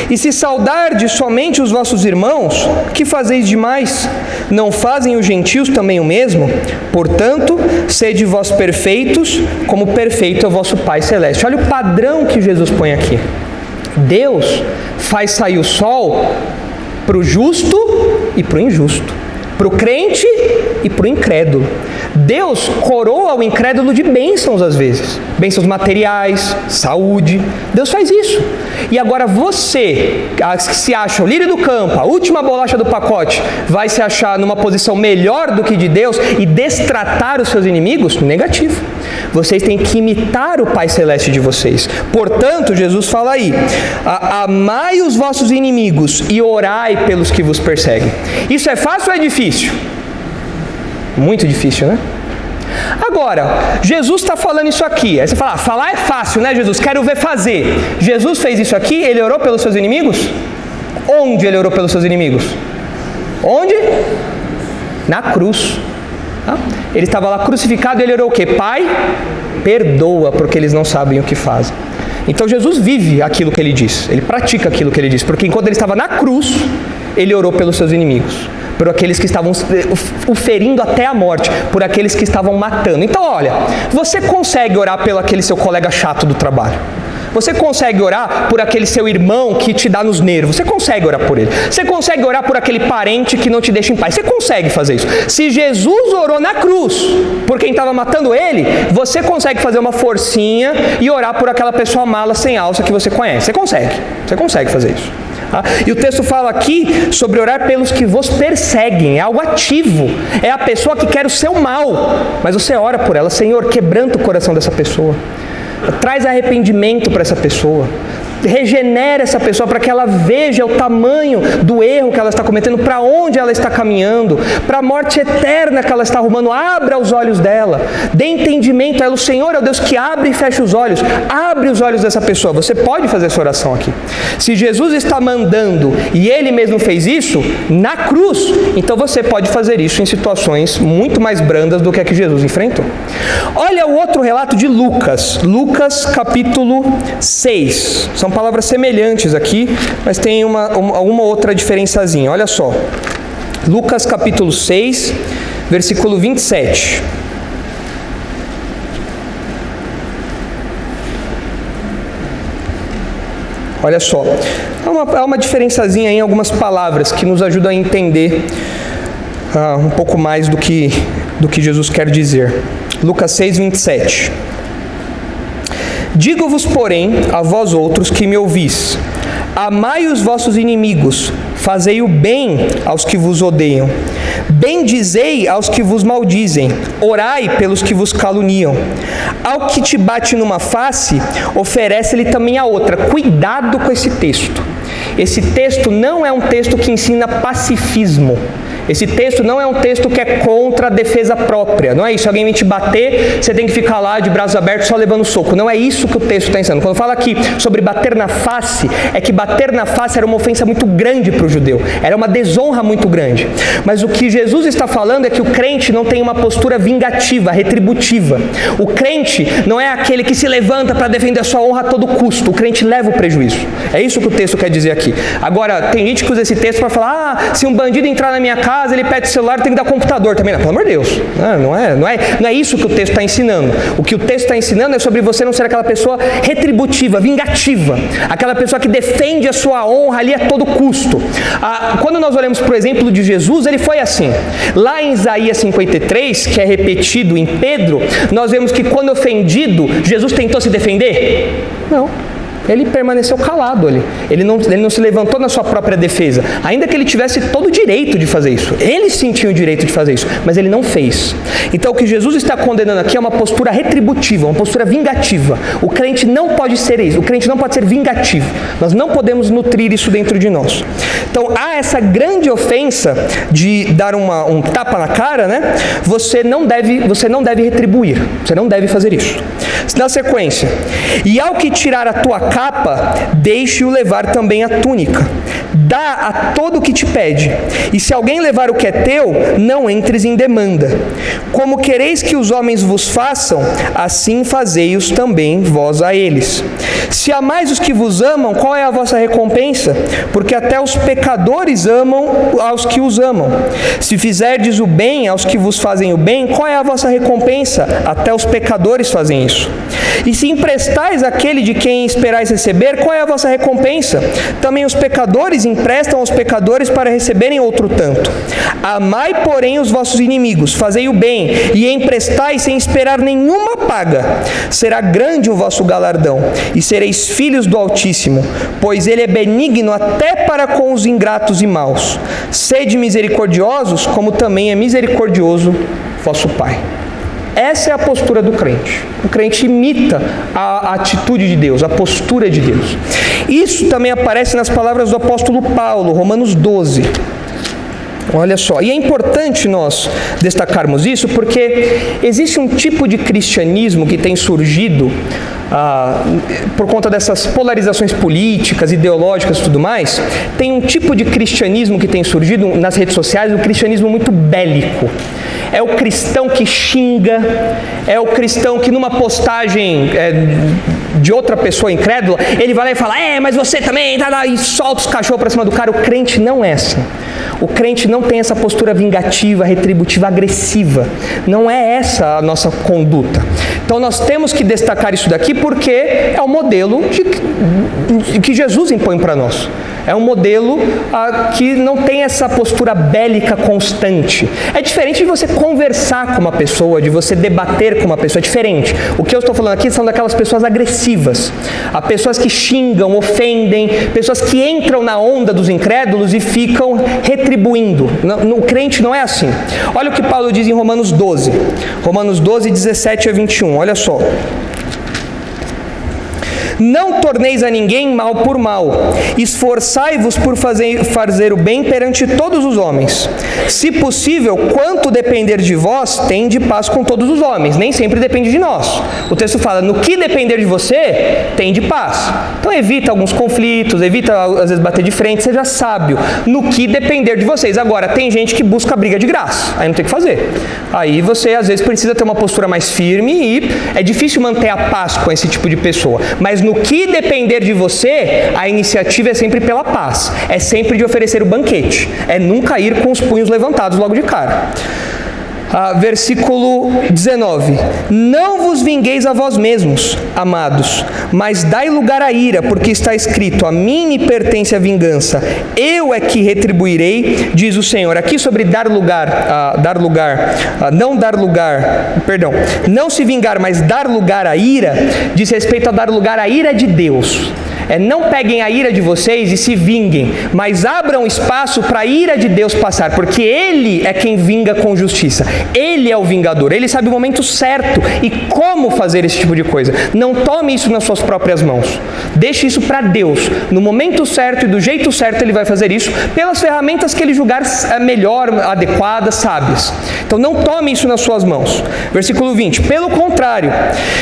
E se saudardes somente os vossos irmãos, que fazeis demais? Não fazem os gentios também o mesmo? Portanto, sede vós perfeitos, como perfeito é o vosso Pai Celeste. Olha o padrão que Jesus põe aqui. Deus faz sair o sol para o justo e para o injusto, para o crente e para o incrédulo. Deus coroa o incrédulo de bênçãos às vezes. Bênçãos materiais, saúde. Deus faz isso. E agora você, que se acha o lírio do campo, a última bolacha do pacote, vai se achar numa posição melhor do que de Deus e destratar os seus inimigos? Negativo. Vocês têm que imitar o Pai Celeste de vocês. Portanto, Jesus fala aí: amai os vossos inimigos e orai pelos que vos perseguem. Isso é fácil ou é difícil? Muito difícil, né? Agora, Jesus está falando isso aqui. Aí você fala: falar é fácil, né, Jesus? Quero ver fazer. Jesus fez isso aqui, ele orou pelos seus inimigos? Onde ele orou pelos seus inimigos? Onde? Na cruz. Ele estava lá crucificado e ele orou o quê? Pai, perdoa, porque eles não sabem o que fazem. Então Jesus vive aquilo que ele diz, ele pratica aquilo que ele diz, porque enquanto ele estava na cruz, ele orou pelos seus inimigos, por aqueles que estavam o ferindo até a morte, por aqueles que estavam matando. Então olha, você consegue orar pelo aquele seu colega chato do trabalho, Você consegue orar por aquele seu irmão que te dá nos nervos. Você consegue orar por ele. Você consegue orar por aquele parente que não te deixa em paz. Você consegue fazer isso. Se Jesus orou na cruz por quem estava matando ele, você consegue fazer uma forcinha e orar por aquela pessoa mala sem alça que você conhece. Você consegue fazer isso. E o texto fala aqui sobre orar pelos que vos perseguem. É algo ativo. É a pessoa que quer o seu mal, mas você ora por ela. Senhor, quebranta o coração dessa pessoa. Traz arrependimento para essa pessoa. Regenera essa pessoa para que ela veja o tamanho do erro que ela está cometendo, para onde ela está caminhando, para a morte eterna que ela está arrumando. Abra os olhos dela, dê entendimento a ela. O Senhor é o Deus que abre e fecha os olhos. Abre os olhos dessa pessoa. Você pode fazer essa oração aqui. Se Jesus está mandando e Ele mesmo fez isso na cruz, então você pode fazer isso em situações muito mais brandas do que a que Jesus enfrentou. Olha o outro relato de Lucas. Lucas capítulo 6. São palavras semelhantes aqui, mas tem alguma outra diferençazinha. Olha só. Lucas capítulo 6, versículo 27. Olha só. Há uma diferençazinha em algumas palavras que nos ajudam a entender um pouco mais do que Jesus quer dizer. Lucas 6, 27. Digo-vos, porém, a vós outros que me ouvis, amai os vossos inimigos, fazei o bem aos que vos odeiam, bendizei aos que vos maldizem, orai pelos que vos caluniam. Ao que te bate numa face, oferece-lhe também a outra. Cuidado com esse texto. Esse texto não é um texto que ensina pacifismo. Esse texto não é um texto que é contra a defesa própria. Não é isso. Se alguém vem te bater, você tem que ficar lá de braços abertos só levando soco. Não é isso que o texto está ensinando. Quando fala aqui sobre bater na face, é que bater na face era uma ofensa muito grande para o judeu. Era uma desonra muito grande. Mas o que Jesus está falando é que o crente não tem uma postura vingativa, retributiva. O crente não é aquele que se levanta para defender a sua honra a todo custo. O crente leva o prejuízo. É isso que o texto quer dizer aqui. Agora, tem gente que usa esse texto para falar: se um bandido entrar na minha casa, ele pede o celular, tem que dar computador também. Não, pelo amor de Deus. Não é isso que o texto está ensinando. O que o texto está ensinando é sobre você não ser aquela pessoa retributiva, vingativa. Aquela pessoa que defende a sua honra ali a todo custo. Quando nós olhamos para o exemplo de Jesus, ele foi assim. Lá em Isaías 53, que é repetido em Pedro, nós vemos que quando ofendido, Jesus tentou se defender? Não. Ele permaneceu calado ali. Ele não se levantou na sua própria defesa. Ainda que ele tivesse todo o direito de fazer isso. Ele sentia o direito de fazer isso, mas ele não fez. Então o que Jesus está condenando aqui é uma postura retributiva, uma postura vingativa. O crente não pode ser isso. O crente não pode ser vingativo. Nós não podemos nutrir isso dentro de nós. Então há essa grande ofensa de dar um tapa na cara, né? Você não deve retribuir. Você não deve fazer isso. Na sequência, e ao que tirar a tua capa, deixe-o levar também a túnica. Dá a todo o que te pede. E se alguém levar o que é teu, não entres em demanda. Como quereis que os homens vos façam, assim fazei-os também vós a eles. Se amais os que vos amam, qual é a vossa recompensa? Porque até os pecadores amam aos que os amam. Se fizerdes o bem aos que vos fazem o bem, qual é a vossa recompensa? Até os pecadores fazem isso. E se emprestais àquele de quem esperais receber, qual é a vossa recompensa? Também os pecadores emprestam aos pecadores para receberem outro tanto. Amai, porém, os vossos inimigos, fazei o bem, e emprestai sem esperar nenhuma paga. Será grande o vosso galardão, e sereis filhos do Altíssimo, pois Ele é benigno até para com os ingratos e maus. Sede misericordiosos, como também é misericordioso vosso Pai. Essa é a postura do crente. O crente imita a atitude de Deus, a postura de Deus. Isso também aparece nas palavras do apóstolo Paulo, Romanos 12. Olha só, e é importante nós destacarmos isso porque existe um tipo de cristianismo que tem surgido por conta dessas polarizações políticas, ideológicas e tudo mais. Tem um tipo de cristianismo que tem surgido nas redes sociais, um cristianismo muito bélico. É o cristão que xinga, é o cristão que numa postagem de outra pessoa incrédula, ele vai lá e fala: mas você também, e solta os cachorros para cima do cara. O crente não é assim. O crente não tem essa postura vingativa, retributiva, agressiva. Não é essa a nossa conduta. Então nós temos que destacar isso daqui porque é o modelo que Jesus impõe para nós. É um modelo que não tem essa postura bélica constante. É diferente de você conversar com uma pessoa, de você debater com uma pessoa, é diferente. O que eu estou falando aqui são daquelas pessoas agressivas, pessoas que xingam, ofendem, pessoas que entram na onda dos incrédulos e ficam retribuindo. O crente não é assim. Olha o que Paulo diz em Romanos 12, 17 a 21, olha só. Não torneis a ninguém mal por mal, esforçai-vos por fazer o bem perante todos os homens. Se possível, quanto depender de vós, tende paz com todos os homens. Nem sempre depende de nós. O texto fala, no que depender de você, tende paz. Então evita alguns conflitos, evita às vezes bater de frente, seja sábio. No que depender de vocês. Agora, tem gente que busca briga de graça, aí não tem o que fazer. Aí você às vezes precisa ter uma postura mais firme e é difícil manter a paz com esse tipo de pessoa. Mas no que depender de você, a iniciativa é sempre pela paz. É sempre de oferecer o banquete. É nunca ir com os punhos levantados logo de cara. Versículo 19. Não vos vingueis a vós mesmos, amados, mas dai lugar à ira, porque está escrito, a mim me pertence a vingança, eu é que retribuirei, diz o Senhor. Aqui sobre não se vingar, mas dar lugar à ira, diz respeito a dar lugar à ira de Deus. Não peguem a ira de vocês e se vinguem, mas abram espaço para a ira de Deus passar, porque Ele é quem vinga com justiça. Ele é o vingador, Ele sabe o momento certo e como fazer esse tipo de coisa. Não tome isso nas suas próprias mãos. Deixe isso para Deus. No momento certo e do jeito certo Ele vai fazer isso, pelas ferramentas que Ele julgar melhor, adequadas, sábias. Então não tome isso nas suas mãos. Versículo 20. Pelo contrário,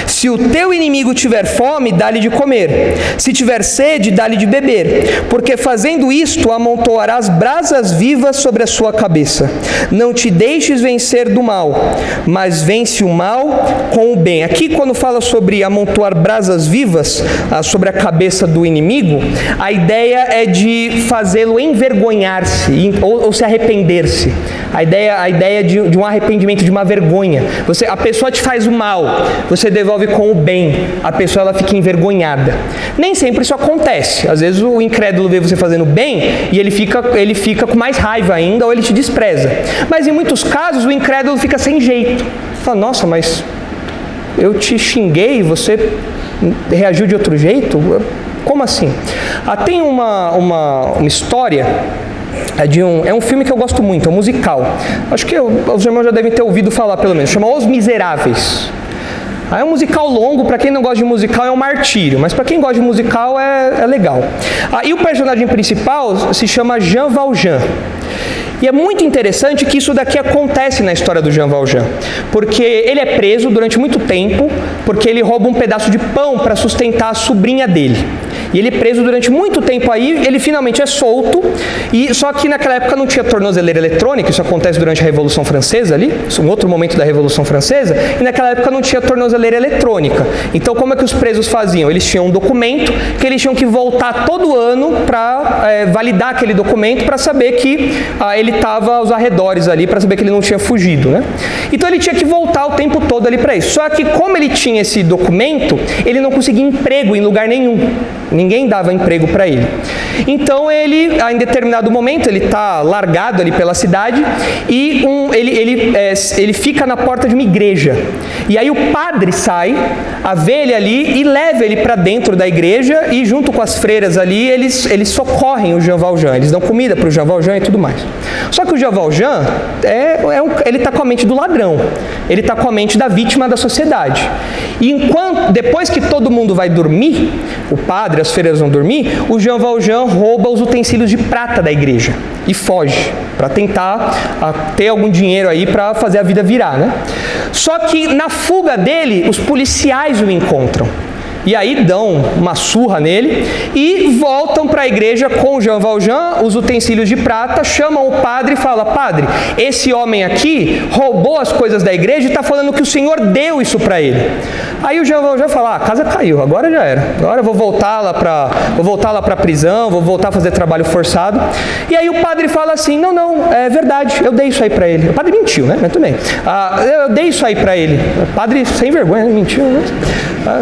se o teu inimigo tiver fome, dá-lhe de comer. Se tiver sede, dá-lhe de beber, porque fazendo isto, amontoarás brasas vivas sobre a sua cabeça. Não te deixes vencer do mal, mas vence o mal com o bem. Aqui, quando fala sobre amontoar brasas vivas sobre a cabeça do inimigo, a ideia é de fazê-lo envergonhar-se ou se arrepender-se. A ideia de um arrependimento, de uma vergonha. A pessoa te faz o mal, você devolve com o bem, a pessoa ela fica envergonhada. Nem sempre isso acontece. Às vezes o incrédulo vê você fazendo bem e ele fica com mais raiva ainda, ou ele te despreza. Mas em muitos casos o incrédulo fica sem jeito. Fala, nossa, mas eu te xinguei e você reagiu de outro jeito? Como assim? Tem uma história. É um filme que eu gosto muito, é um musical. Acho que os irmãos já devem ter ouvido falar pelo menos. Chama Os Miseráveis. É um musical longo, para quem não gosta de musical é um martírio, mas para quem gosta de musical é legal. E o personagem principal se chama Jean Valjean. E é muito interessante que isso daqui acontece na história do Jean Valjean, porque ele é preso durante muito tempo, porque ele rouba um pedaço de pão para sustentar a sobrinha dele. E ele é preso durante muito tempo aí, ele finalmente é solto, só que naquela época não tinha tornozeleira eletrônica, isso acontece durante a Revolução Francesa ali, um outro momento da Revolução Francesa, e naquela época não tinha tornozeleira eletrônica. Então como é que os presos faziam? Eles tinham um documento que eles tinham que voltar todo ano para validar aquele documento, para saber que ele estava aos arredores ali, para saber que ele não tinha fugido, né? Então ele tinha que voltar o tempo todo ali para isso. Só que como ele tinha esse documento, ele não conseguia emprego em lugar nenhum. Ninguém dava emprego para ele. Então ele, em determinado momento, ele está largado ali pela cidade e ele fica na porta de uma igreja. E aí o padre sai, vê ele ali e leva ele para dentro da igreja e junto com as freiras ali, eles socorrem o Jean Valjean. Eles dão comida para o Jean Valjean e tudo mais. Só que o Jean Valjean, ele está com a mente do ladrão. Ele está com a mente da vítima da sociedade. E depois que todo mundo vai dormir, o padre, as freiras vão dormir, o Jean Valjean rouba os utensílios de prata da igreja e foge, para tentar ter algum dinheiro aí para fazer a vida virar, né? Só que na fuga dele, os policiais o encontram. E aí dão uma surra nele e voltam para a igreja com Jean Valjean, os utensílios de prata, chamam o padre e falam: padre, esse homem aqui roubou as coisas da igreja e está falando que o Senhor deu isso para ele. Aí o Jean Valjean fala: a casa caiu, agora já era, agora eu vou voltar lá para a prisão, vou voltar a fazer trabalho forçado. E aí o padre fala assim: não, é verdade, eu dei isso aí para ele. O padre mentiu, né? Mas tudo bem. Eu dei isso aí para ele. O padre sem vergonha, mentiu, né?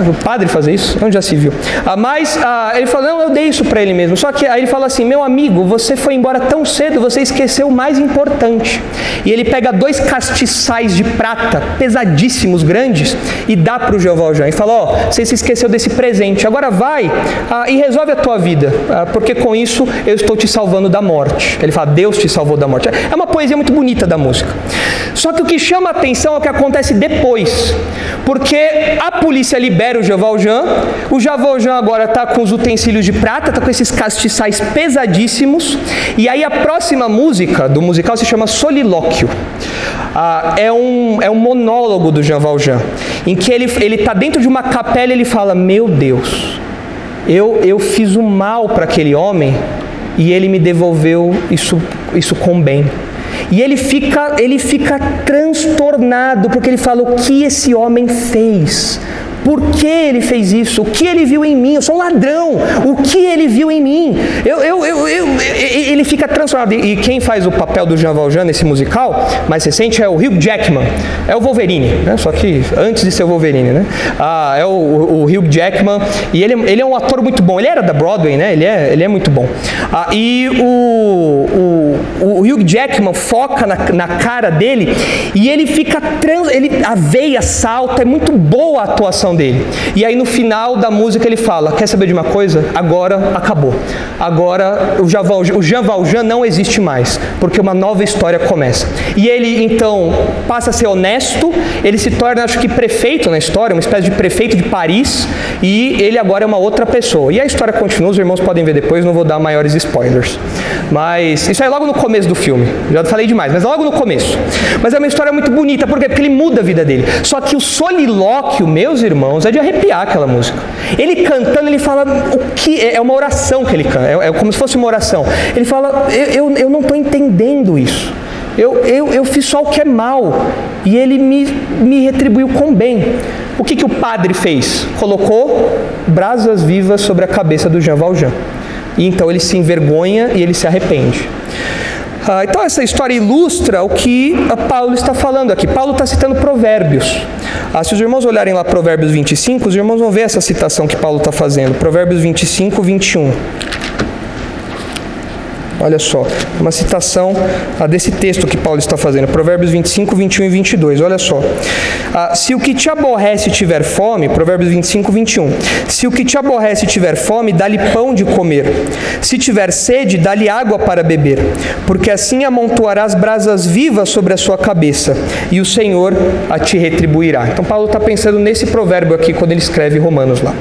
O padre fazer isso, onde já se viu. Mas ele falou: não, eu dei isso para ele mesmo. Só que aí ele fala assim: meu amigo, você foi embora tão cedo, você esqueceu o mais importante. E ele pega 2 castiçais de prata, pesadíssimos, grandes, e dá para o Jean Valjean. E fala: você se esqueceu desse presente, agora vai e resolve a tua vida, porque com isso eu estou te salvando da morte. Ele fala: Deus te salvou da morte. É uma poesia muito bonita da música. Só que o que chama a atenção é o que acontece depois, porque a polícia libera o Jean Valjean agora está com os utensílios de prata, está com esses castiçais pesadíssimos, e aí a próxima música do musical se chama Solilóquio. É um monólogo do Jean Valjean, em que ele está dentro de uma capela e ele fala: meu Deus, eu fiz o mal para aquele homem e ele me devolveu isso com bem. E ele fica transtornado, porque ele fala: o que esse homem fez? Por que ele fez isso? O que ele viu em mim? Eu sou um ladrão. O que ele viu em mim? Ele fica transformado. E quem faz o papel do Jean Valjean nesse musical mais recente é o Hugh Jackman. É o Wolverine, né? Só que antes de ser o Wolverine, né? É o Hugh Jackman. E ele é um ator muito bom. Ele era da Broadway, né? Ele é muito bom. E o Hugh Jackman foca na cara dele e ele fica a veia salta. É muito boa a atuação dele. E aí no final da música ele fala: quer saber de uma coisa? Agora acabou. Agora o Jean Valjean não existe mais, porque uma nova história começa. E ele então passa a ser honesto, ele se torna, acho que, prefeito na história, uma espécie de prefeito de Paris, e ele agora é uma outra pessoa. E a história continua, os irmãos podem ver depois, não vou dar maiores spoilers. Mas isso é logo no começo do filme. Já falei demais, mas logo no começo. Mas é uma história muito bonita, por quê? Porque ele muda a vida dele. Só que o solilóquio, meus irmãos, é de arrepiar aquela música. Ele cantando, ele fala o que é uma oração que ele canta, é como se fosse uma oração. Ele fala: eu não estou entendendo isso. Eu fiz só o que é mal e ele me retribuiu com bem. O que o padre fez? Colocou brasas vivas sobre a cabeça do Jean Valjean. E então ele se envergonha e ele se arrepende. Então essa história ilustra o que Paulo está falando aqui. Paulo está citando Provérbios. Se os irmãos olharem lá Provérbios 25, os irmãos vão ver essa citação que Paulo está fazendo. Provérbios 25, 21. Olha só, uma citação desse texto que Paulo está fazendo. Provérbios 25, 21 e 22. Olha só. Se o que te aborrece tiver fome, Provérbios 25, 21. Se o que te aborrece tiver fome, dá-lhe pão de comer. Se tiver sede, dá-lhe água para beber. Porque assim amontoarás brasas vivas sobre a sua cabeça, e o Senhor a te retribuirá. Então Paulo está pensando nesse provérbio aqui quando ele escreve Romanos lá.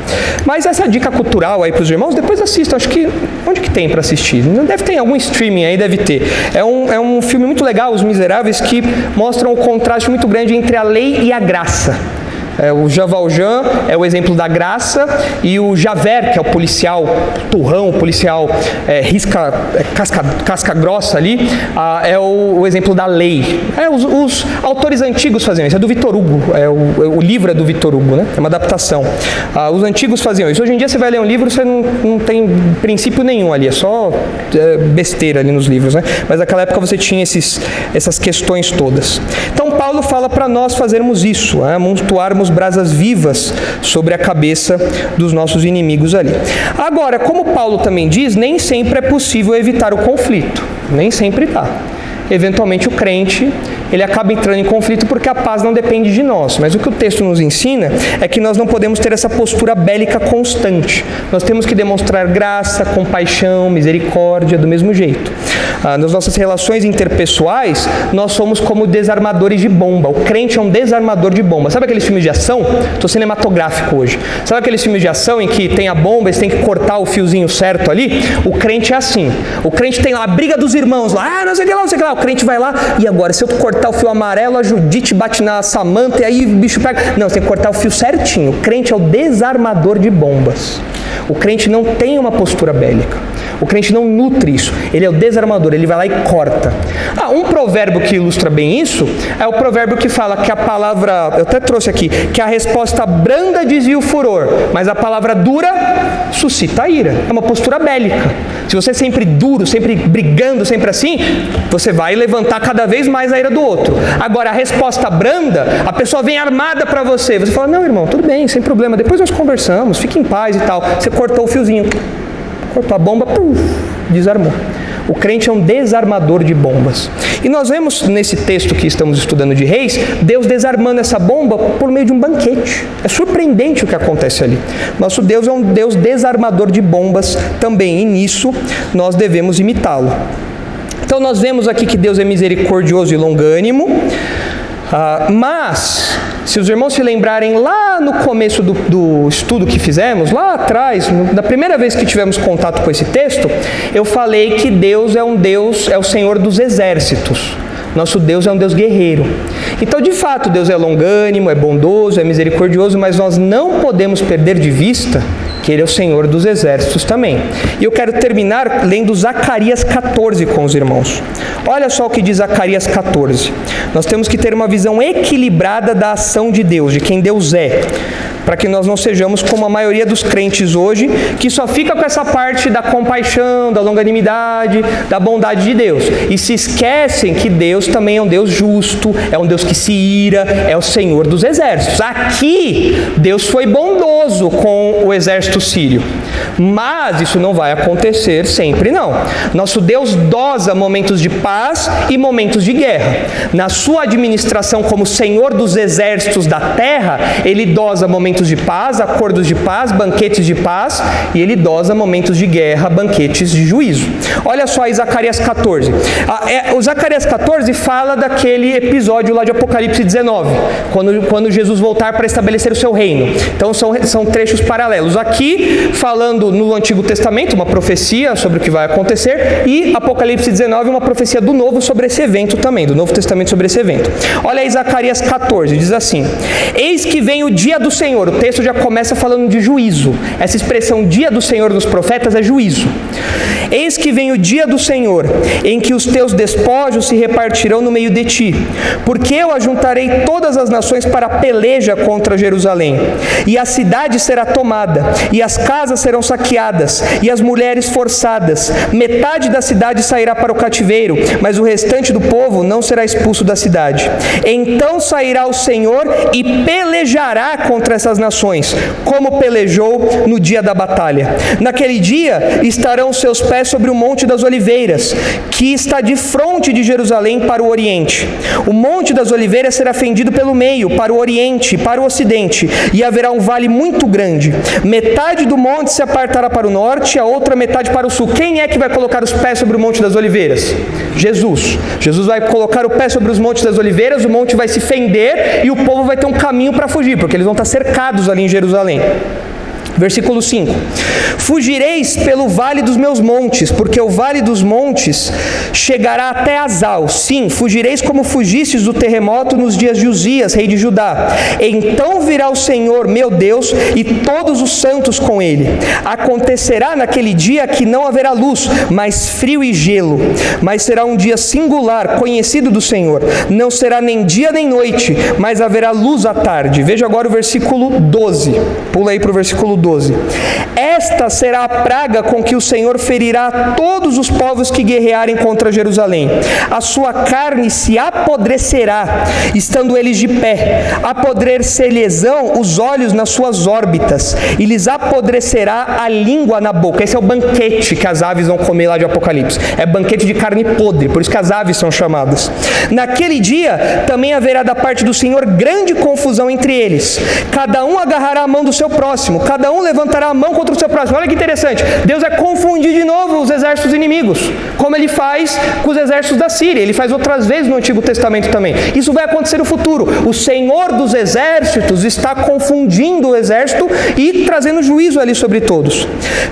Mas essa dica cultural aí para os irmãos, depois assistam. Acho que, onde que tem para assistir? Não deve ter algum streaming aí, deve ter. É um filme muito legal, Os Miseráveis, que mostram um contraste muito grande entre a lei e a graça. O Jean Valjean é o exemplo da graça, e o Javert, que é o policial turrão, o policial casca grossa ali, é o exemplo da lei. Os autores antigos faziam isso. É do Victor Hugo, o livro é do Victor Hugo, né? É uma adaptação. Os antigos faziam isso. Hoje em dia você vai ler um livro, você não tem princípio nenhum ali, é só besteira ali nos livros, né? Mas naquela época você tinha essas questões todas. Então Paulo fala para nós fazermos isso, amontoarmos brasas vivas sobre a cabeça dos nossos inimigos ali. Agora, como Paulo também diz, nem sempre é possível evitar o conflito. Nem sempre dá. Eventualmente o crente, ele acaba entrando em conflito porque a paz não depende de nós. Mas o que o texto nos ensina é que nós não podemos ter essa postura bélica constante. Nós temos que demonstrar graça, compaixão, misericórdia do mesmo jeito. Nas nossas relações interpessoais, nós somos como desarmadores de bomba. O crente é um desarmador de bomba. Sabe aqueles filmes de ação? Estou cinematográfico hoje. Sabe aqueles filmes de ação em que tem a bomba, eles têm que cortar o fiozinho certo ali? O crente é assim. O crente tem lá a briga dos irmãos lá. Não sei o que lá, não sei o que lá. O crente vai lá e agora, se eu cortar cortar o fio amarelo, a Judite bate na Samanta e aí o bicho pega. Não, você tem que cortar o fio certinho. O crente é o desarmador de bombas. O crente não tem uma postura bélica. O crente não nutre isso. Ele é o desarmador, ele vai lá e corta. Um provérbio que ilustra bem isso é o provérbio que fala que a palavra, eu até trouxe aqui, que a resposta branda desvia o furor, mas a palavra dura suscita a ira. É uma postura bélica. Se você é sempre duro, sempre brigando, sempre assim, você vai levantar cada vez mais a ira do outro. Agora, a resposta branda, a pessoa vem armada para você. Você fala, não, irmão, tudo bem, sem problema, depois nós conversamos, fique em paz e tal. Você cortou o fiozinho, cortou a bomba, desarmou. O crente é um desarmador de bombas. E nós vemos nesse texto que estamos estudando de Reis, Deus desarmando essa bomba por meio de um banquete. É surpreendente o que acontece ali. Nosso Deus é um Deus desarmador de bombas também, e nisso nós devemos imitá-lo. Então nós vemos aqui que Deus é misericordioso e longânimo, mas, se os irmãos se lembrarem lá no começo do estudo que fizemos, lá atrás, na primeira vez que tivemos contato com esse texto, eu falei que Deus é o Senhor dos exércitos. Nosso Deus é um Deus guerreiro. Então, de fato, Deus é longânimo, é bondoso, é misericordioso, mas nós não podemos perder de vista que Ele é o Senhor dos exércitos também. E eu quero terminar lendo Zacarias 14 com os irmãos. Olha só o que diz Zacarias 14. Nós temos que ter uma visão equilibrada da ação de Deus, de quem Deus é, para que nós não sejamos como a maioria dos crentes hoje, que só fica com essa parte da compaixão, da longanimidade, da bondade de Deus, e se esquecem que Deus também é um Deus justo, é um Deus que se ira, é o Senhor dos exércitos. Aqui, Deus foi bondoso com o exército sírio, mas isso não vai acontecer sempre, não. Nosso Deus dosa momentos de paz e momentos de guerra. Na sua administração como Senhor dos exércitos da terra, Ele dosa momentos de paz, acordos de paz, banquetes de paz, e Ele dosa momentos de guerra, banquetes de juízo. Olha só aí Zacarias 14. O Zacarias 14 fala daquele episódio lá de Apocalipse 19, quando Jesus voltar para estabelecer o seu reino. Então são trechos paralelos. Aqui, falando no Antigo Testamento, uma profecia sobre o que vai acontecer, e Apocalipse 19, uma profecia do Novo sobre esse evento também, do Novo Testamento sobre esse evento. Olha aí Zacarias 14, diz assim: eis que vem o dia do Senhor. O texto já começa falando de juízo. Essa expressão dia do Senhor dos profetas é juízo. Eis que vem o dia do Senhor, em que os teus despojos se repartirão no meio de ti, porque eu ajuntarei todas as nações para a peleja contra Jerusalém, e a cidade será tomada, e as casas serão saqueadas, e as mulheres forçadas. Metade da cidade sairá para o cativeiro, mas o restante do povo não será expulso da cidade. Então sairá o Senhor e pelejará contra essas nações, como pelejou no dia da batalha. Naquele dia estarão os seus pés sobre o Monte das Oliveiras, que está de fronte de Jerusalém para o oriente. O Monte das Oliveiras será fendido pelo meio, para o oriente e para o ocidente, e haverá um vale muito grande. Metade do monte se apartará para o norte, a outra metade para o sul. Quem é que vai colocar os pés sobre o Monte das Oliveiras? Jesus. Jesus vai colocar o pé sobre os Montes das Oliveiras, o monte vai se fender e o povo vai ter um caminho para fugir, porque eles vão estar cercados ali em Jerusalém. Versículo 5: fugireis pelo vale dos meus montes, porque o vale dos montes chegará até Azal. Sim, fugireis como fugistes do terremoto nos dias de Uzias, rei de Judá. Então virá o Senhor, meu Deus, e todos os santos com ele. Acontecerá naquele dia que não haverá luz, mas frio e gelo. Mas será um dia singular, conhecido do Senhor. Não será nem dia nem noite, mas haverá luz à tarde. Veja agora o versículo 12. Pula aí para o versículo 12. Esta será a praga com que o Senhor ferirá todos os povos que guerrearem contra Jerusalém. A sua carne se apodrecerá, estando eles de pé. Apodrecer-lhes-ão os olhos nas suas órbitas, e lhes apodrecerá a língua na boca. Esse é o banquete que as aves vão comer lá de Apocalipse. É banquete de carne podre, por isso que as aves são chamadas. Naquele dia também haverá da parte do Senhor grande confusão entre eles. Cada um agarrará a mão do seu próximo, cada um um levantará a mão contra o seu próximo. Olha que interessante, Deus vai confundir de novo os exércitos inimigos, como ele faz com os exércitos da Síria, ele faz outras vezes no Antigo Testamento também. Isso vai acontecer no futuro. O Senhor dos exércitos está confundindo o exército e trazendo juízo ali sobre todos.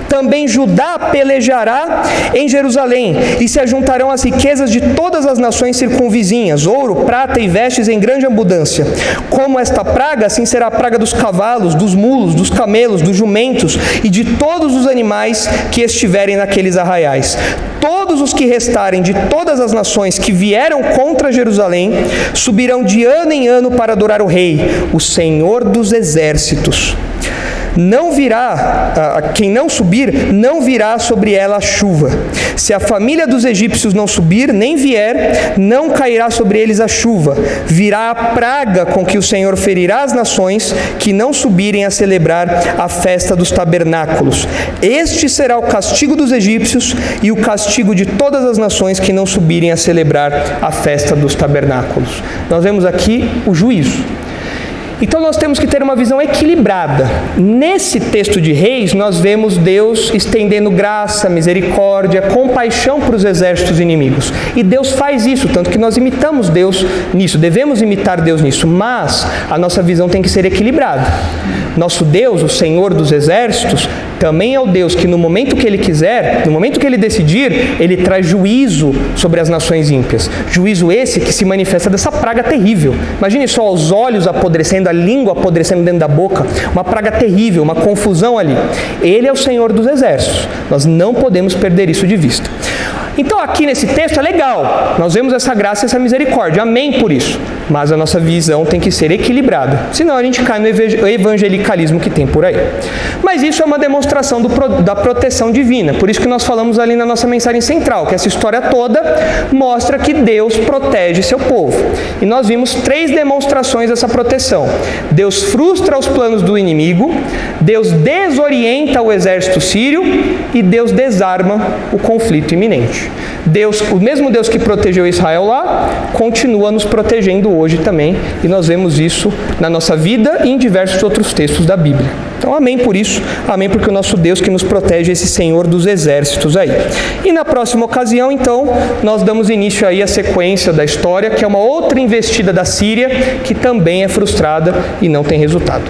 Também Judá pelejará em Jerusalém, e se ajuntarão as riquezas de todas as nações circunvizinhas, ouro, prata e vestes em grande abundância. Como esta praga, assim será a praga dos cavalos, dos mulos, dos camelos, dos jumentos e de todos os animais que estiverem naqueles arraiais. Todos os que restarem de todas as nações que vieram contra Jerusalém subirão de ano em ano para adorar o Rei, o Senhor dos exércitos. Não virá, quem não subir, não virá sobre ela a chuva. Se a família dos egípcios não subir, nem vier, não cairá sobre eles a chuva. Virá a praga com que o Senhor ferirá as nações que não subirem a celebrar a festa dos tabernáculos. Este será o castigo dos egípcios e o castigo de todas as nações que não subirem a celebrar a festa dos tabernáculos. Nós vemos aqui o juízo. Então nós temos que ter uma visão equilibrada. Nesse texto de Reis, nós vemos Deus estendendo graça, misericórdia, compaixão para os exércitos inimigos. E Deus faz isso, tanto que nós imitamos Deus nisso, devemos imitar Deus nisso, mas a nossa visão tem que ser equilibrada. Nosso Deus, o Senhor dos exércitos, também é o Deus que no momento que Ele quiser, no momento que Ele decidir, Ele traz juízo sobre as nações ímpias. Juízo esse que se manifesta dessa praga terrível. Imagine só os olhos apodrecendo, a língua apodrecendo dentro da boca, uma praga terrível, uma confusão ali. Ele é o Senhor dos exércitos. Nós não podemos perder isso de vista. Então aqui nesse texto é legal, nós vemos essa graça e essa misericórdia, amém por isso, mas a nossa visão tem que ser equilibrada, senão a gente cai no evangelicalismo que tem por aí. Mas isso é uma demonstração da proteção divina, por isso que nós falamos ali na nossa mensagem central, que essa história toda mostra que Deus protege seu povo. E nós vimos 3 demonstrações dessa proteção. Deus frustra os planos do inimigo, Deus desorienta o exército sírio e Deus desarma o conflito iminente. Deus, o mesmo Deus que protegeu Israel lá, continua nos protegendo hoje também, e nós vemos isso na nossa vida e em diversos outros textos da Bíblia. Então, amém por isso, amém porque o nosso Deus que nos protege é esse Senhor dos exércitos aí. E na próxima ocasião, então, nós damos início aí à sequência da história, que é uma outra investida da Síria, que também é frustrada e não tem resultado.